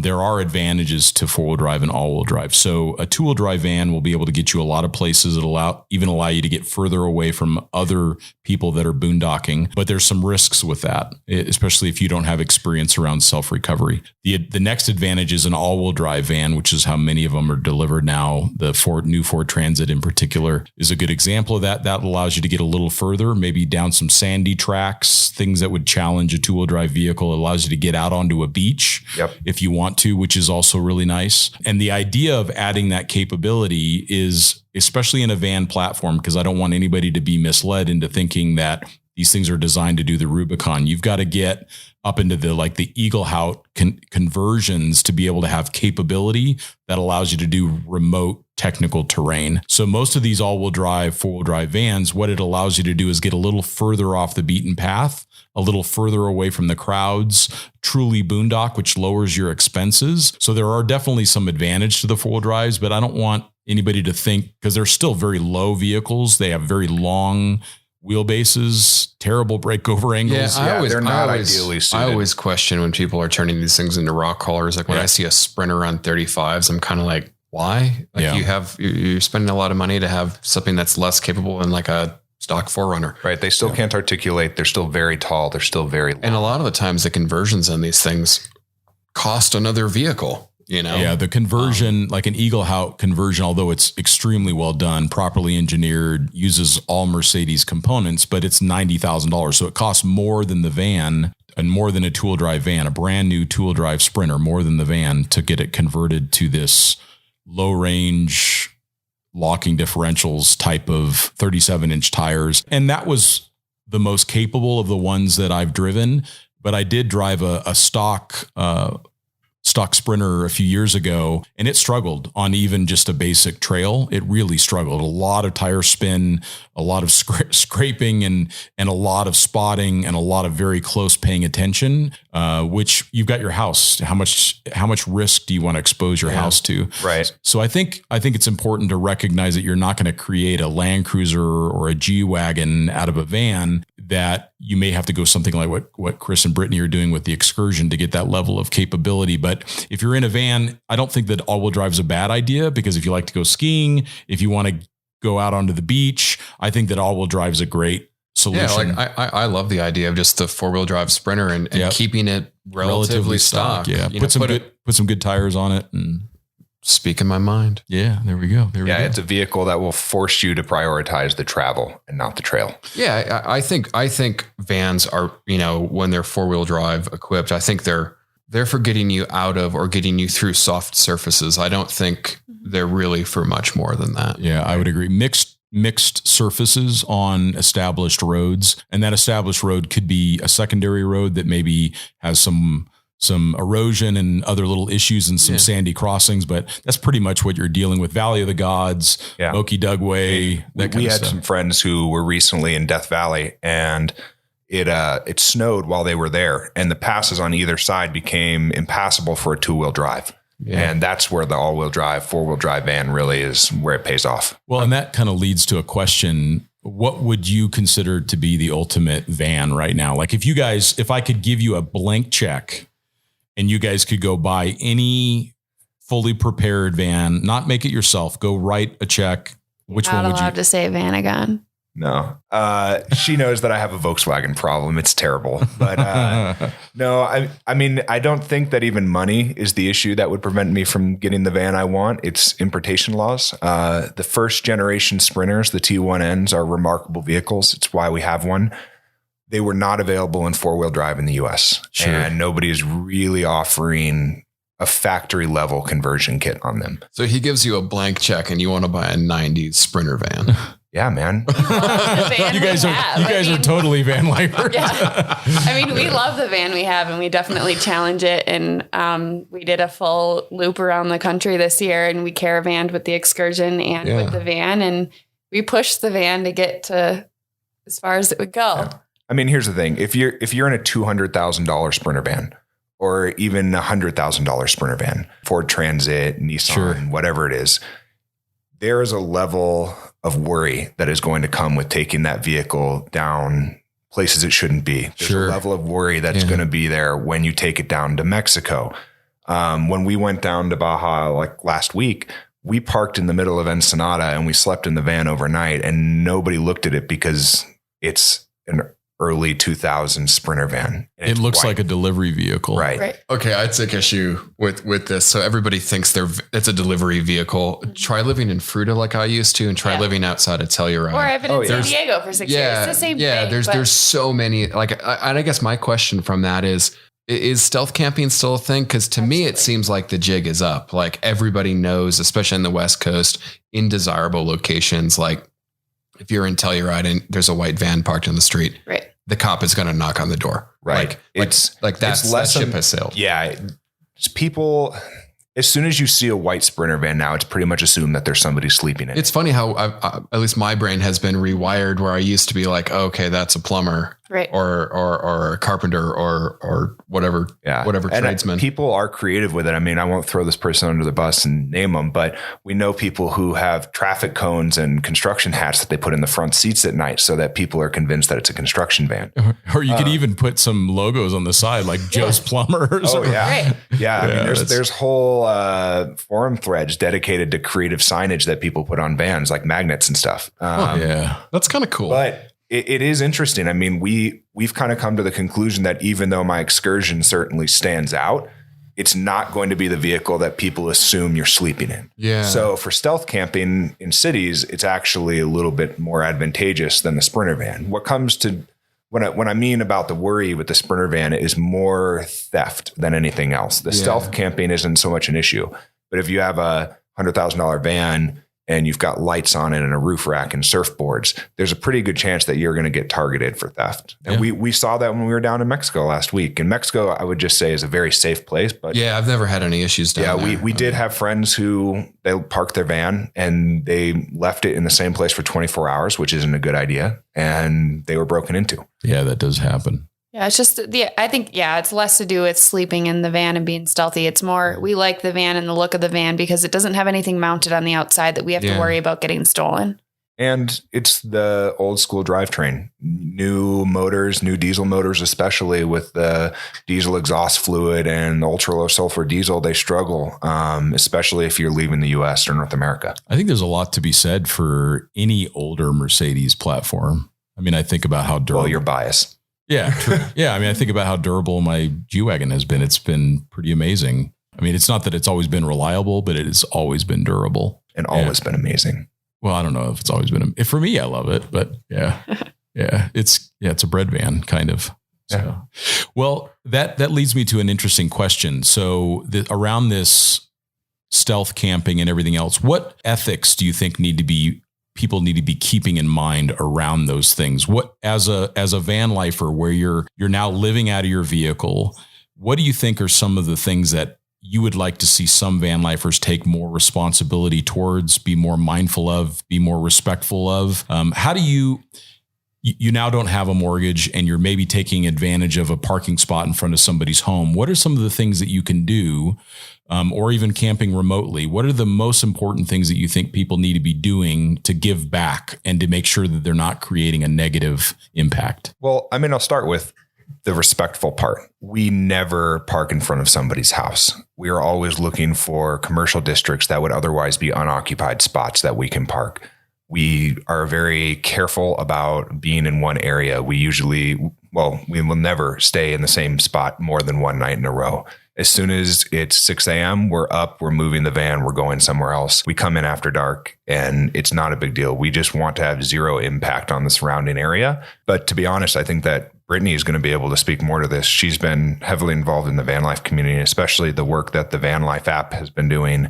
there are advantages to 4-wheel drive and all-wheel drive. So a 2-wheel drive van will be able to get you a lot of places. It'll even allow you to get further away from other people that are boondocking. But there's some risks with that, especially if you don't have experience around self-recovery. The next advantage is an all-wheel drive van, which is how many of them are delivered now. The new Ford Transit in particular is a good example of that. That allows you to get a little further, maybe down some sandy tracks, things that would challenge a 2-wheel drive vehicle. It allows you to get out onto a beach if you want to, which is also really nice. And the idea of adding that capability is, especially in a van platform, because I don't want anybody to be misled into thinking that these things are designed to do the Rubicon. You've got to get up into the Eagle Hout conversions to be able to have capability that allows you to do remote technical terrain. So most of these all-wheel drive, 4-wheel drive vans, what it allows you to do is get a little further off the beaten path, a little further away from the crowds, truly boondock, which lowers your expenses. So there are definitely some advantage to the 4-wheel drives, but I don't want anybody to think, because they're still very low vehicles. They have very long wheelbases, terrible breakover angles. They're not ideally suited. I always question when people are turning these things into rock crawlers. Like when I see a Sprinter on 35s, I'm kind of like, why? Like you're spending a lot of money to have something that's less capable than like a stock 4Runner. Right. They still can't articulate. They're still very tall. They're still very long. And a lot of the times the conversions on these things cost another vehicle. Yeah, the conversion, like an Eagle Hout conversion, although it's extremely well done, properly engineered, uses all Mercedes components, but it's $90,000. So it costs more than the van and more than a 2-wheel drive van, a brand new 2-wheel drive Sprinter, more than the van to get it converted to this low range locking differentials type of 37-inch tires. And that was the most capable of the ones that I've driven. But I did drive a stock Sprinter a few years ago, and it struggled on even just a basic trail. It really struggled. A lot of tire spin, a lot of scraping, and a lot of spotting, and a lot of very close paying attention. Which you've got your house. How much risk do you want to expose your house to? Right. So I think it's important to recognize that you're not going to create a Land Cruiser or a G-Wagon out of a van. That you may have to go something like what Chris and Brittany are doing with the Excursion to get that level of capability. But if you're in a van, I don't think that all-wheel drive is a bad idea, because if you like to go skiing, if you want to go out onto the beach, I think that all-wheel drive is a great solution. Yeah, like I love the idea of just the 4-wheel drive Sprinter and keeping it relatively stock. Yeah, put some good tires on it and speak in my mind. Yeah, there we go. It's a vehicle that will force you to prioritize the travel and not the trail. Yeah, I think vans are, when they're 4-wheel drive equipped, I think they're for getting you out of or getting you through soft surfaces. I don't think they're really for much more than that. Yeah, I would agree. Mixed surfaces on established roads, and that established road could be a secondary road that maybe has some erosion and other little issues and some sandy crossings, but that's pretty much what you're dealing with. Valley of the Gods, Okie Dugway. We had some friends who were recently in Death Valley, and it snowed while they were there, and the passes on either side became impassable for a 2-wheel drive. Yeah. And that's where the all-wheel drive, 4-wheel drive van really is where it pays off. Well, and that kind of leads to a question. What would you consider to be the ultimate van right now? Like if I could give you a blank check and you guys could go buy any fully prepared van, not make it yourself, go write a check. Which one would you? Not allowed to say Vanagon. No, she knows that I have a Volkswagen problem. It's terrible, but no, I mean, I don't think that even money is the issue that would prevent me from getting the van I want. It's importation laws. The first generation Sprinters, the T1Ns, are remarkable vehicles. It's why we have one. They were not available in 4-wheel drive in the US, and nobody is really offering a factory level conversion kit on them. So he gives you a blank check and you want to buy a 90s Sprinter van. Yeah, man. You guys are totally van lifers. Yeah. I mean, we love the van we have and we definitely challenge it. And we did a full loop around the country this year and we caravanned with the excursion and with the van, and we pushed the van to get to as far as it would go. Yeah. I mean, here's the thing. If you're in a $200,000 Sprinter van or even $100,000 Sprinter van, Ford Transit, Nissan, whatever it is, there is a level of worry that is going to come with taking that vehicle down places it shouldn't be. There's a level of worry that's going to be there when you take it down to Mexico. When we went down to Baja like last week, we parked in the middle of Ensenada and we slept in the van overnight and nobody looked at it because it's an early 2000s Sprinter van. It looks like a delivery vehicle. Right. Okay. I'd take issue with this. So everybody thinks it's a delivery vehicle. Try living in Fruta like I used to and try living outside of Telluride. Or I've been in San Diego for 6 years. It's the same thing. Yeah. There's so many, and I guess my question from that is stealth camping still a thing? Because to me, it seems like the jig is up. Like everybody knows, especially in the West Coast, in desirable locations. Like if you're in Telluride and there's a white van parked on the street, the cop is going to knock on the door. Right. That ship has sailed. Yeah. It's people, as soon as you see a white Sprinter van now, it's pretty much assumed that there's somebody sleeping in it. It's funny how at least my brain has been rewired where I used to be like, okay, that's a plumber or a carpenter or whatever, whatever tradesman. People are creative with it. I mean, I won't throw this person under the bus and name them, but we know people who have traffic cones and construction hats that they put in the front seats at night so that people are convinced that it's a construction van. Or you could even put some logos on the side like Joe's Plumbers. Oh, yeah. Yeah. I mean, there's whole forum threads dedicated to creative signage that people put on vans like magnets and stuff. That's kind of cool. But it is interesting. I mean, we've kind of come to the conclusion that even though my Excursion certainly stands out, it's not going to be the vehicle that people assume you're sleeping in. Yeah. So for stealth camping in cities, it's actually a little bit more advantageous than the Sprinter van. What comes to what I mean about the worry with the Sprinter van is more theft than anything else. The stealth camping isn't so much an issue, but if you have a $100,000 van and you've got lights on it and a roof rack and surfboards, there's a pretty good chance that you're going to get targeted for theft. And we saw that when we were down in Mexico last week. And Mexico, I would just say, is a very safe place. But I've never had any issues down there. We did have friends who they parked their van and they left it in the same place for 24 hours, which isn't a good idea. And they were broken into. Yeah, that does happen. Yeah, it's just I think it's less to do with sleeping in the van and being stealthy. It's more we like the van and the look of the van because it doesn't have anything mounted on the outside that we have to worry about getting stolen. And it's the old school drivetrain, new motors, new diesel motors, especially with the diesel exhaust fluid and the ultra low sulfur diesel. They struggle, especially if you're leaving the US or North America. I think there's a lot to be said for any older Mercedes platform. I mean, I think about how durable. Well, your bias. Yeah. True. Yeah. I mean, I think about how durable my G-Wagon has been. It's been pretty amazing. I mean, it's not that it's always been reliable, but it has always been durable. And always been amazing. Well, I don't know if it's always been, for me, I love it, but it's a bread van kind of. So, well, that leads me to an interesting question. So around this stealth camping and everything else, what ethics do you think people need to be keeping in mind around those things? What, as a van lifer where you're now living out of your vehicle, what do you think are some of the things that you would like to see some van lifers take more responsibility towards, be more mindful of, be more respectful of? How do you now don't have a mortgage and you're maybe taking advantage of a parking spot in front of somebody's home? What are some of the things that you can do, or even camping remotely? What are the most important things that you think people need to be doing to give back and to make sure that they're not creating a negative impact? Well, I mean, I'll start with the respectful part. We never park in front of somebody's house. We are always looking for commercial districts that would otherwise be unoccupied spots that we can park. We are very careful about being in one area. We will never stay in the same spot more than one night in a row. As soon as it's 6 a.m., we're up, we're moving the van, we're going somewhere else. We come in after dark and it's not a big deal. We just want to have zero impact on the surrounding area. But to be honest, I think that Brittany is going to be able to speak more to this. She's been heavily involved in the van life community, especially the work that the Vanlife app has been doing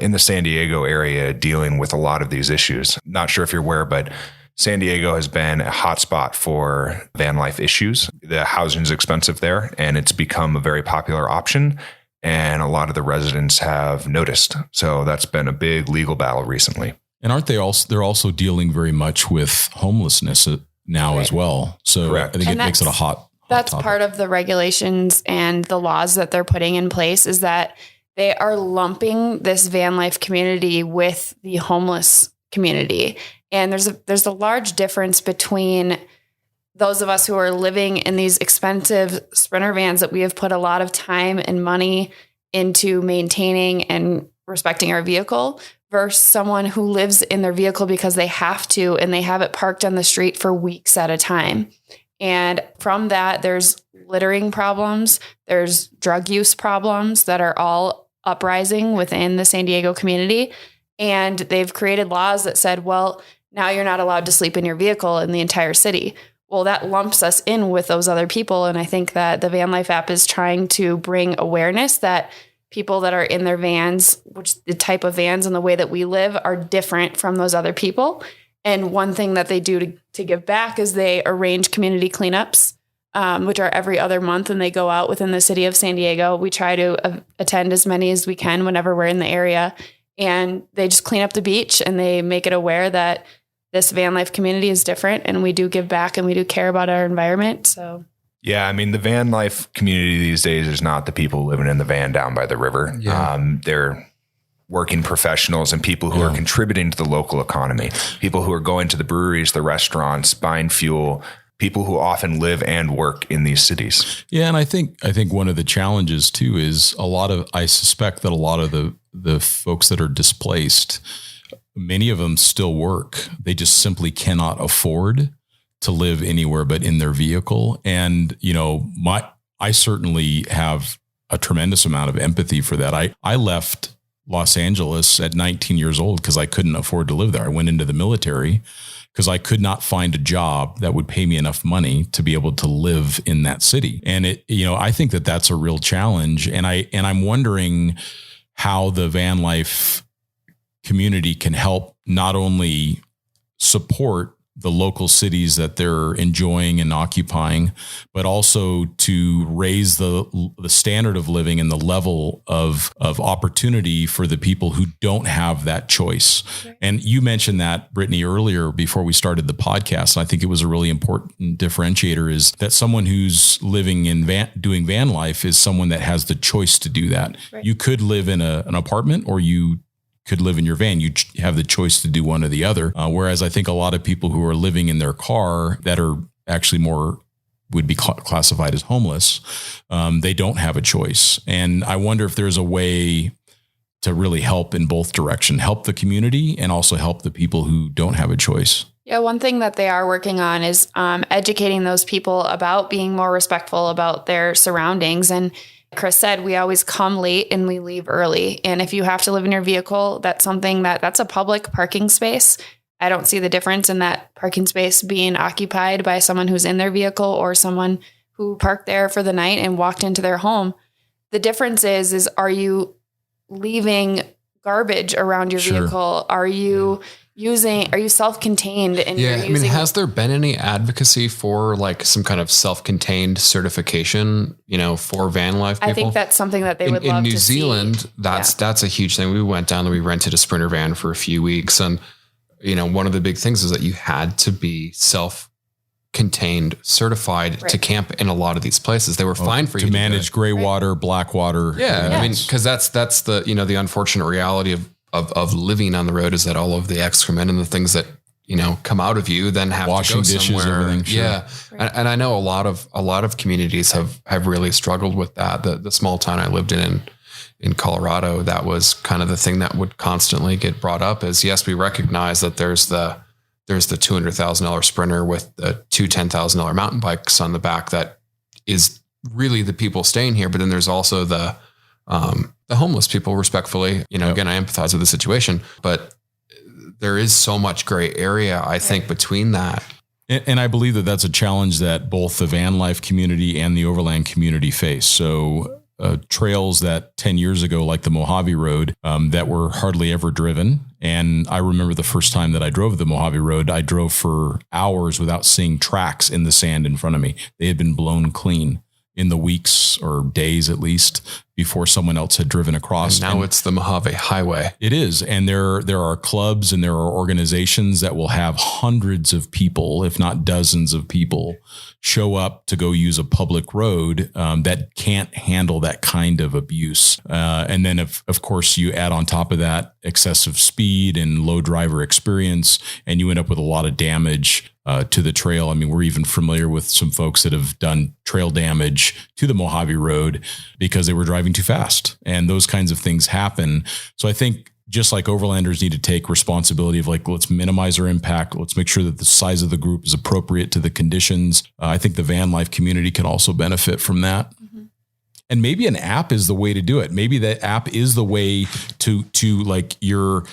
in the San Diego area dealing with a lot of these issues. Not sure if you're aware, but San Diego has been a hotspot for van life issues. The housing is expensive there, and it's become a very popular option. And a lot of the residents have noticed. So that's been a big legal battle recently. And aren't they also, they're also dealing very much with homelessness now as well. So Correct. I think it makes it a hot That's topic. part of the regulations and the laws that they're putting in place, is that they are lumping this van life community with the homeless community. And there's a large difference between those of us who are living in these expensive Sprinter vans that we have put a lot of time and money into maintaining and respecting our vehicle, versus someone who lives in their vehicle because they have to, and they have it parked on the street for weeks at a time. And from that, there's littering problems, there's drug use problems that are all uprising within the San Diego community. And they've created laws that said, well, now you're not allowed to sleep in your vehicle in the entire city. Well, that lumps us in with those other people. And I think that the Van Life app is trying to bring awareness that people that are in their vans, which the type of vans and the way that we live, are different from those other people. And one thing that they do to give back is they arrange community cleanups, which are every other month, and they go out within the city of San Diego. We try to attend as many as we can whenever we're in the area, and they just clean up the beach, and they make it aware that this van life community is different, and we do give back and we do care about our environment. So yeah, I mean, the van life community these days is not the people living in the van down by the river. Yeah. They're working professionals and people who are contributing to the local economy, people who are going to the breweries, the restaurants, buying fuel, people who often live and work in these cities. Yeah. And I think one of the challenges too is I suspect that a lot of the folks that are displaced, many of them still work. They just simply cannot afford to live anywhere but in their vehicle. And, I certainly have a tremendous amount of empathy for that. I left Los Angeles at 19 years old because I couldn't afford to live there. I went into the military because I could not find a job that would pay me enough money to be able to live in that city. And I think that that's a real challenge. And I'm wondering how the van life community can help not only support the local cities that they're enjoying and occupying, but also to raise the standard of living and the level of opportunity for the people who don't have that choice. Right. And you mentioned that, Brittany, earlier before we started the podcast. And I think it was a really important differentiator, is that someone who's living in doing van life is someone that has the choice to do that. Right. You could live in an apartment, or you could live in your van. You have the choice to do one or the other. Whereas I think a lot of people who are living in their car that are actually would be classified as homeless, they don't have a choice. And I wonder if there's a way to really help in both directions, help the community and also help the people who don't have a choice. Yeah, one thing that they are working on is educating those people about being more respectful about their surroundings. And Chris said, we always come late and we leave early. And if you have to live in your vehicle, that's a public parking space. I don't see the difference in that parking space being occupied by someone who's in their vehicle or someone who parked there for the night and walked into their home. The difference is are you leaving garbage around your vehicle? Are you self-contained? And has there been any advocacy for like some kind of self-contained certification, for van life people? I think that's something that they would love to see. In New Zealand, that's a huge thing. We went down and we rented a Sprinter van for a few weeks. And, one of the big things is that you had to be self-contained, certified to camp in a lot of these places. They were fine for you to manage gray water, black water. Yeah. I mean, cause that's the, the unfortunate reality of living on the road, is that all of the excrement and the things that, come out of you then have washing to go dishes, somewhere. everything. Sure. Yeah. Right. And I know a lot of communities have really struggled with that. The small town I lived in Colorado, that was kind of the thing that would constantly get brought up is, yes, we recognize that there's the $200,000 Sprinter with the two $10,000 mountain bikes on the back that is really the people staying here. But then there's also the homeless people, respectfully, again, I empathize with the situation, but there is so much gray area, I think, between that. And I believe that that's a challenge that both the van life community and the overland community face. So trails that 10 years ago, like the Mojave Road, that were hardly ever driven. And I remember the first time that I drove the Mojave Road, I drove for hours without seeing tracks in the sand in front of me. They had been blown clean in the weeks or days at least before someone else had driven across. And now it's the Mojave Highway. It is. And there are clubs and there are organizations that will have hundreds of people, if not dozens of people, show up to go use a public road that can't handle that kind of abuse. And then, of course, you add on top of that excessive speed and low driver experience, and you end up with a lot of damage to the trail. I mean, we're even familiar with some folks that have done trail damage to the Mojave Road because they were driving too fast, and those kinds of things happen. So I think just like overlanders need to take responsibility of like, let's minimize our impact. Let's make sure that the size of the group is appropriate to the conditions. I think the van life community can also benefit from that. Mm-hmm. And maybe an app is the way to do it. Maybe that app is the way to like you're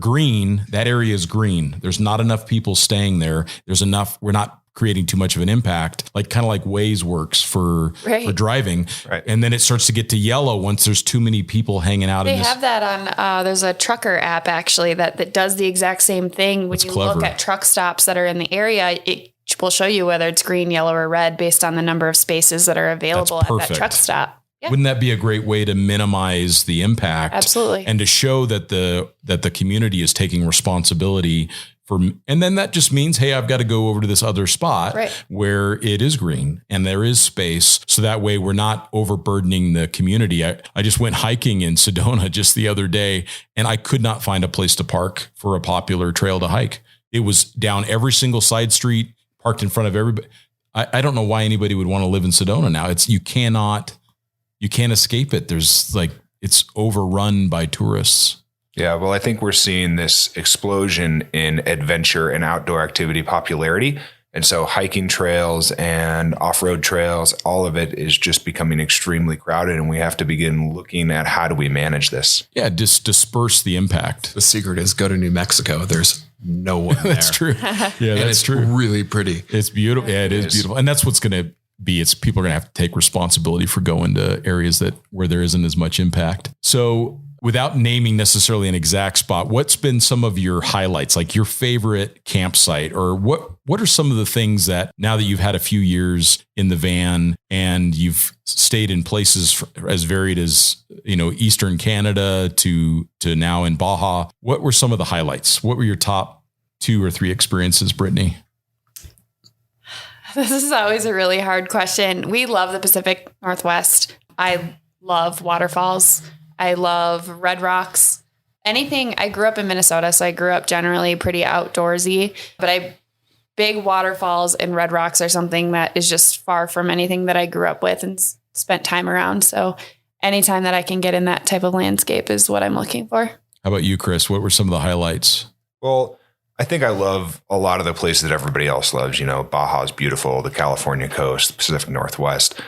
green. That area is green. There's not enough people staying there. There's enough. We're not creating too much of an impact, like kind of like Waze works for driving. Right. And then it starts to get to yellow once there's too many people hanging out. They have that on, there's a trucker app actually that does the exact same thing. When you look at truck stops that are in the area, it will show you whether it's green, yellow, or red based on the number of spaces that are available at that truck stop. Yeah. Wouldn't that be a great way to minimize the impact? Absolutely. And to show that the community is taking responsibility for, and then that just means, hey, I've got to go over to this other spot where it is green and there is space. So that way we're not overburdening the community. I just went hiking in Sedona just the other day, and I could not find a place to park for a popular trail to hike. It was down every single side street, parked in front of everybody. I don't know why anybody would want to live in Sedona now. You can't escape it. There's like, it's overrun by tourists. Yeah, well, I think we're seeing this explosion in adventure and outdoor activity popularity. And so hiking trails and off-road trails, all of it is just becoming extremely crowded. And we have to begin looking at how do we manage this? Yeah, just disperse the impact. The secret is go to New Mexico. There's no one there. That's true. Yeah, and it's true. Really pretty. It's beautiful. Yeah, it is beautiful. And that's what's going to be. It's people are going to have to take responsibility for going to areas where there isn't as much impact. So without naming necessarily an exact spot, what's been some of your highlights, like your favorite campsite, or what are some of the things that now that you've had a few years in the van and you've stayed in places as varied as, Eastern Canada to now in Baja, what were some of the highlights? What were your top 2 or 3 experiences, Brittany? This is always a really hard question. We love the Pacific Northwest. I love waterfalls. I love red rocks. Anything. I grew up in Minnesota, so I grew up generally pretty outdoorsy, but big waterfalls and red rocks are something that is just far from anything that I grew up with and spent time around. So anytime that I can get in that type of landscape is what I'm looking for. How about you, Chris? What were some of the highlights? Well, I think I love a lot of the places that everybody else loves. Baja is beautiful, the California coast, the Pacific Northwest.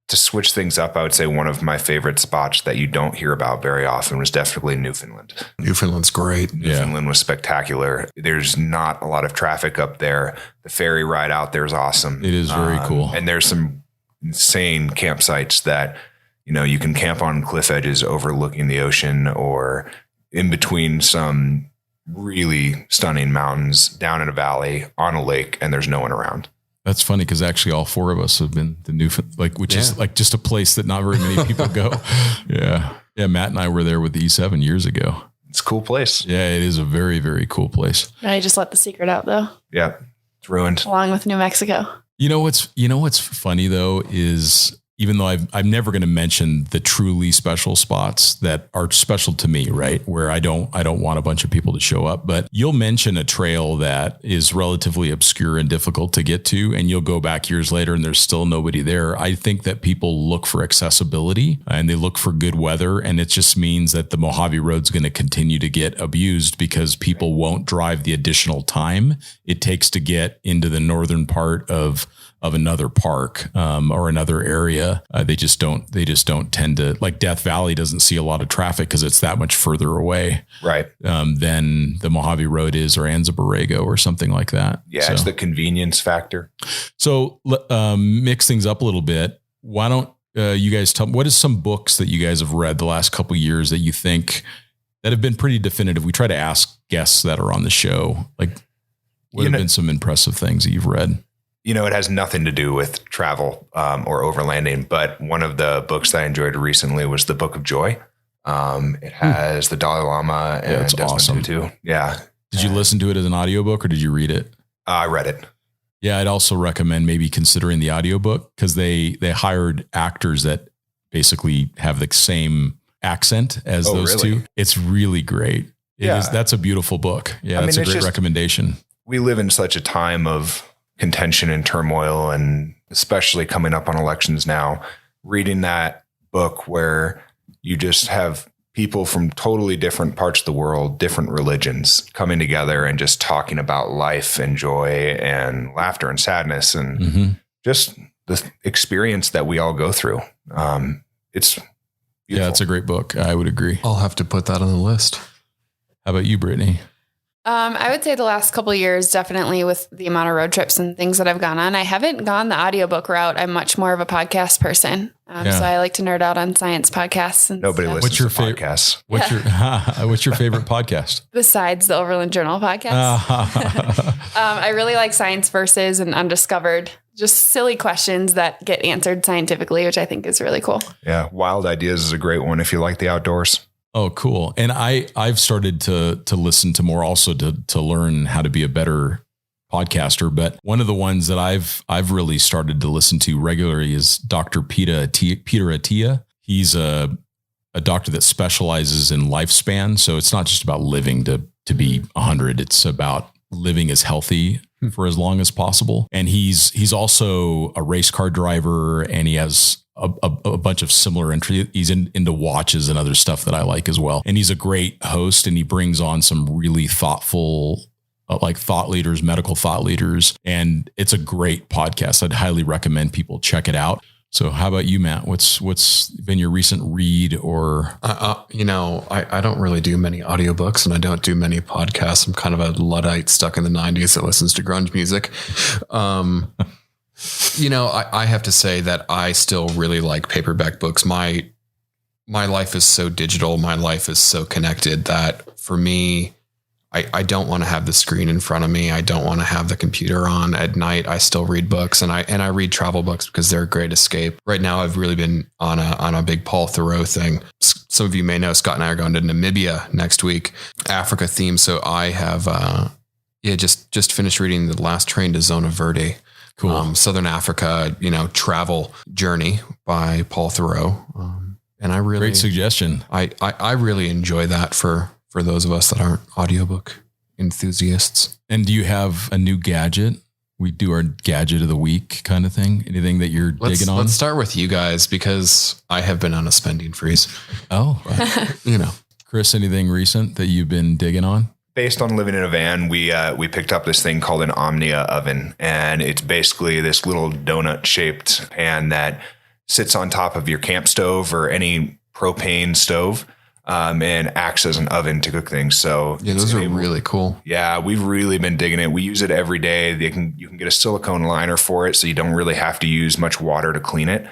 To switch things up, I would say one of my favorite spots that you don't hear about very often was definitely Newfoundland. Newfoundland's great. Newfoundland was spectacular. There's not a lot of traffic up there. The ferry ride out there is awesome. It is very cool. And there's some insane campsites that, you can camp on cliff edges overlooking the ocean or in between some really stunning mountains down in a valley on a lake, and there's no one around. That's funny because actually all 4 of us have been to Newfoundland, which is like just a place that not very many people go. Yeah. Yeah. Matt and I were there with the E7 years ago. It's a cool place. Yeah, it is a very, very cool place. I just let the secret out though. Yeah. It's ruined. Along with New Mexico. What's funny though is even though I'm never going to mention the truly special spots that are special to me, right? Where I don't want a bunch of people to show up, but you'll mention a trail that is relatively obscure and difficult to get to, and you'll go back years later and there's still nobody there. I think that people look for accessibility and they look for good weather, and it just means that the Mojave Road's going to continue to get abused because people won't drive the additional time it takes to get into the northern part of another park or another area. They just don't tend to, like Death Valley doesn't see a lot of traffic because it's that much further away. Right. Than the Mojave Road is, or Anza Borrego or something like that. Yeah. It's the convenience factor. So mix things up a little bit. Why don't, you guys tell me, what is some books that you guys have read the last couple of years that you think that have been pretty definitive? We try to ask guests that are on the show, like what have been some impressive things that you've read? You know, it has nothing to do with travel or overlanding, but one of the books that I enjoyed recently was the Book of Joy. It has the Dalai Lama and it's Desmond awesome. Tutu. Yeah. Did you listen to it as an audiobook or did you read it? I read it. Yeah, I'd also recommend maybe considering the audiobook because they hired actors that basically have the same accent as those really? two. It's really great. That's a beautiful book. Yeah, that's a great recommendation. We live in such a time of contention and turmoil, and especially coming up on elections now, reading that book where you just have people from totally different parts of the world, different religions coming together and just talking about life and joy and laughter and sadness and just the experience that we all go through. It's beautiful. Yeah, it's a great book. I would agree. I'll have to put that on the list. How about you, Brittany? I would say the last couple of years, definitely with the amount of road trips and things that I've gone on, I haven't gone the audiobook route. I'm much more of a podcast person. So I like to nerd out on science podcasts. And nobody listens to podcasts. What's your favorite podcast? Besides the Overland Journal podcast. I really like Science Versus and Undiscovered. Just silly questions that get answered scientifically, which I think is really cool. Yeah. Wild Ideas is a great one if you like the outdoors. Oh, cool. And I've started to listen to more also to learn how to be a better podcaster. But one of the ones that I've really started to listen to regularly is Dr. Peter Attia. He's a doctor that specializes in lifespan. So it's not just about living to be 100. It's about living as healthy for as long as possible. And he's also a race car driver, and he has a bunch of similar entry. He's into watches and other stuff that I like as well. And he's a great host, and he brings on some really thoughtful, like thought leaders, medical thought leaders. And it's a great podcast. I'd highly recommend people check it out. So how about you, Matt? What's been your recent read or? I don't really do many audiobooks and I don't do many podcasts. I'm kind of a Luddite stuck in the 90s that listens to grunge music. I have to say that I still really like paperback books. My life is so digital. My life is so connected that for me, I don't want to have the screen in front of me. I don't want to have the computer on at night. I still read books and I read travel books because they're a great escape. Right now, I've really been on a big Paul Thoreau thing. Some of you may know Scott and I are going to Namibia next week, Africa theme. So I have, just finished reading The Last Train to Zona Verde. Cool. Southern Africa, travel journey by Paul Thoreau. And I really, great suggestion. I really enjoy that for those of us that aren't audiobook enthusiasts. And do you have a new gadget? We do our gadget of the week kind of thing. Anything that you're digging on? Let's start with you guys because I have been on a spending freeze. Oh, Chris, anything recent that you've been digging on? Based on living in a van, we picked up this thing called an Omnia oven, and it's basically this little donut-shaped pan that sits on top of your camp stove or any propane stove, and acts as an oven to cook things. So yeah, those are really cool. Yeah, we've really been digging it. We use it every day. You can get a silicone liner for it, so you don't really have to use much water to clean it.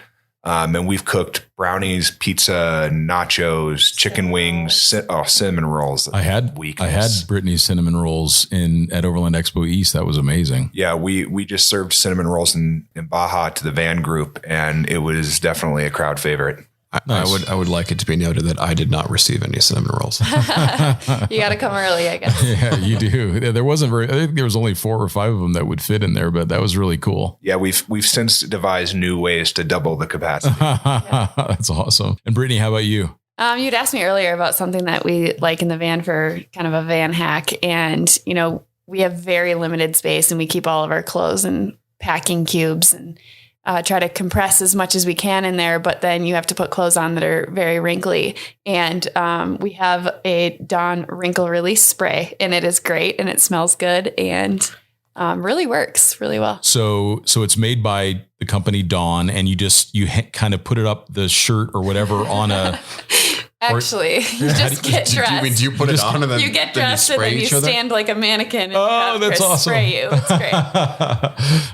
And we've cooked brownies, pizza, nachos, chicken wings, cinnamon rolls. I had Brittany's cinnamon rolls at Overland Expo East. That was amazing. Yeah, we just served cinnamon rolls in Baja to the van group, and it was definitely a crowd favorite. Nice. I would like it to be noted that I did not receive any cinnamon rolls. You got to come early, I guess. Yeah, you do. There wasn't I think there was only 4 or 5 of them that would fit in there, but that was really cool. Yeah, we've since devised new ways to double the capacity. That's awesome. And Brittany, how about you? You'd asked me earlier about something that we like in the van for kind of a van hack. And, we have very limited space and we keep all of our clothes in packing cubes and try to compress as much as we can in there, but then you have to put clothes on that are very wrinkly. And we have a Dawn wrinkle release spray, and it is great and it smells good and really works really well. So it's made by the company Dawn, and you kind of put it up the shirt or whatever on a Actually, you just get dressed. Do you put it on and then you get dressed and then you stand like a mannequin and Oh, that's awesome. spray you. It's great.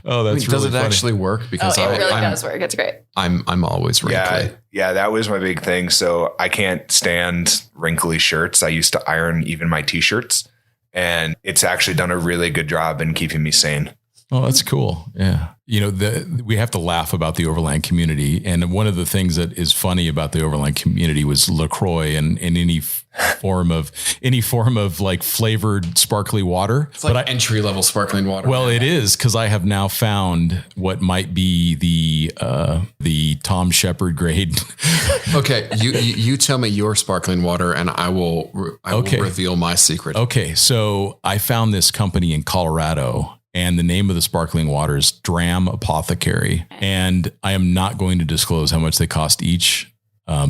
Oh, that's does really it funny. actually work? Because it really does work. It's great. I'm always wrinkly. Yeah, that was my big thing. So I can't stand wrinkly shirts. I used to iron even my t-shirts, and it's actually done a really good job in keeping me sane. Oh, that's cool. Yeah. You know, we have to laugh about the Overland community. And one of the things that is funny about the Overland community was LaCroix and any form of like flavored sparkly water. It's like entry level sparkling water. Well, it is, because I have now found what might be the Tom Shepard grade. Okay. You tell me your sparkling water and I will reveal my secret. Okay. So I found this company in Colorado, and the name of the sparkling water is Dram Apothecary. And I am not going to disclose how much they cost each,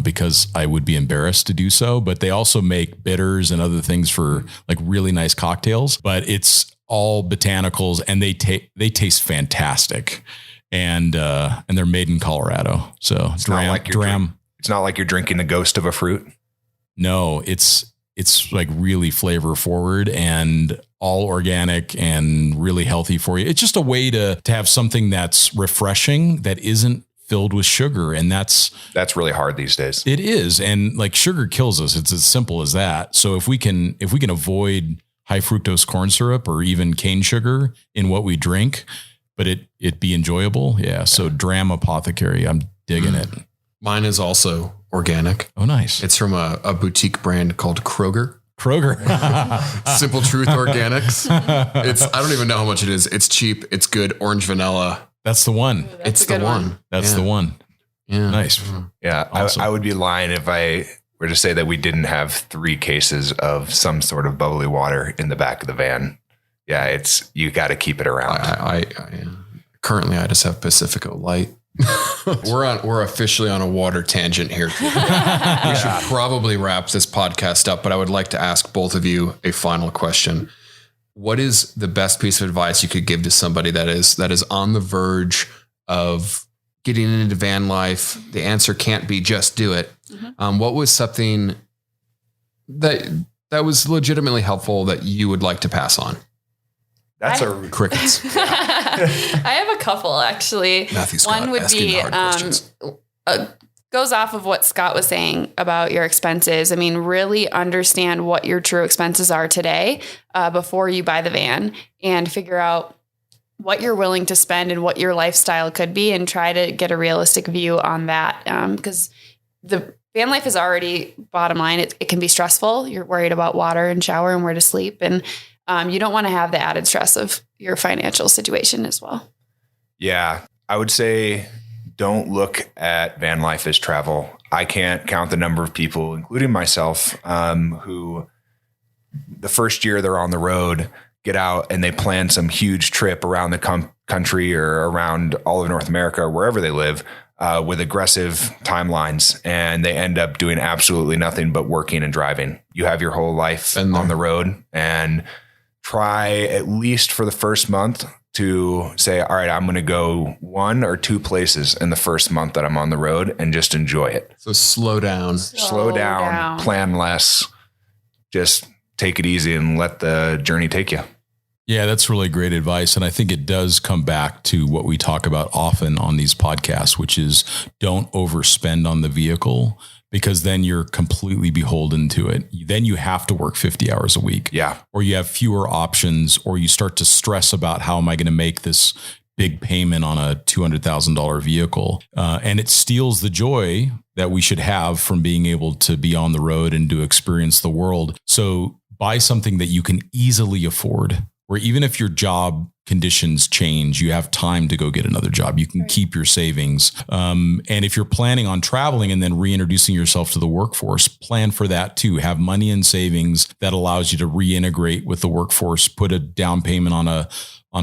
because I would be embarrassed to do so. But they also make bitters and other things for like really nice cocktails. But it's all botanicals, and they taste fantastic. And they're made in Colorado. So It's not like you're drinking the ghost of a fruit. No, it's like really flavor forward and all organic and really healthy for you. It's just a way to have something that's refreshing that isn't filled with sugar. And that's really hard these days. It is. And like sugar kills us. It's as simple as that. So if we can avoid high fructose corn syrup or even cane sugar in what we drink, but it be enjoyable. Yeah. So Dram Apothecary, I'm digging it. Mine is also organic. Oh, nice. It's from a boutique brand called Kroger. Simple Truth Organics. I don't even know how much it is. It's cheap. It's good. Orange vanilla. That's the one. It's the one. That's the one. Yeah. Nice. Yeah. Awesome. I would be lying if I were to say that we didn't have 3 cases of some sort of bubbly water in the back of the van. Yeah. You got to keep it around. Currently I just have Pacifico Light. We're officially on a water tangent here. We should probably wrap this podcast up, but I would like to ask both of you a final question. What is the best piece of advice you could give to somebody that is on the verge of getting into van life? The answer can't be just do it. Mm-hmm. What was something that was legitimately helpful that you would like to pass on? That's crickets. I have a couple actually. Matthew Scott, one would be goes off of what Scott was saying about your expenses. I mean, really understand what your true expenses are today before you buy the van, and figure out what you're willing to spend and what your lifestyle could be, and try to get a realistic view on that. Because the van life is already, bottom line, it can be stressful. You're worried about water and shower and where to sleep, and you don't want to have the added stress of your financial situation as well. Yeah, I would say don't look at van life as travel. I can't count the number of people, including myself, who the first year they're on the road, get out and they plan some huge trip around the country or around all of North America or wherever they live with aggressive timelines, and they end up doing absolutely nothing but working and driving. You have your whole life on the road, and try at least for the first month to say, all right, I'm going to go 1 or 2 places in the first month that I'm on the road and just enjoy it. So slow down, plan less, just take it easy and let the journey take you. Yeah, that's really great advice. And I think it does come back to what we talk about often on these podcasts, which is don't overspend on the vehicle, because then you're completely beholden to it. Then you have to work 50 hours a week. Yeah. Or you have fewer options, or you start to stress about how am I going to make this big payment on a $200,000 vehicle. And it steals the joy that we should have from being able to be on the road and to experience the world. So buy something that you can easily afford, where even if your job conditions change, you have time to go get another job. You can keep your savings. And if you're planning on traveling and then reintroducing yourself to the workforce, plan for that too. Have money in savings that allows you to reintegrate with the workforce, put a down payment on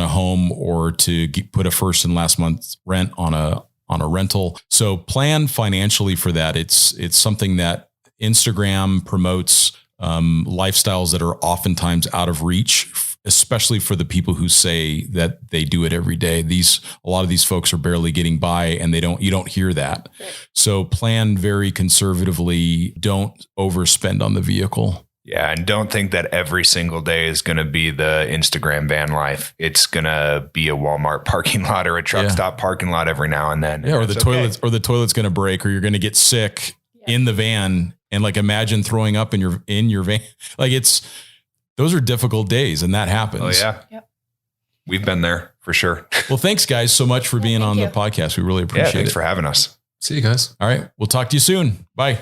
a home, or to put a first and last month's rent on a rental. So plan financially for that. It's something that Instagram promotes, lifestyles that are oftentimes out of reach, especially for the people who say that they do it every day. A lot of these folks are barely getting by, and you don't hear that. Right. So plan very conservatively. Don't overspend on the vehicle. Yeah. And don't think that every single day is going to be the Instagram van life. It's going to be a Walmart parking lot or a truck stop parking lot every now and then. Yeah. Or the toilet's going to break, or you're going to get sick in the van, and like, imagine throwing up in your van. Like, those are difficult days, and that happens. Oh yeah. Yep. We've been there for sure. Well, thanks guys so much for being on the podcast. We really appreciate it. Thanks for having us. See you guys. All right. We'll talk to you soon. Bye.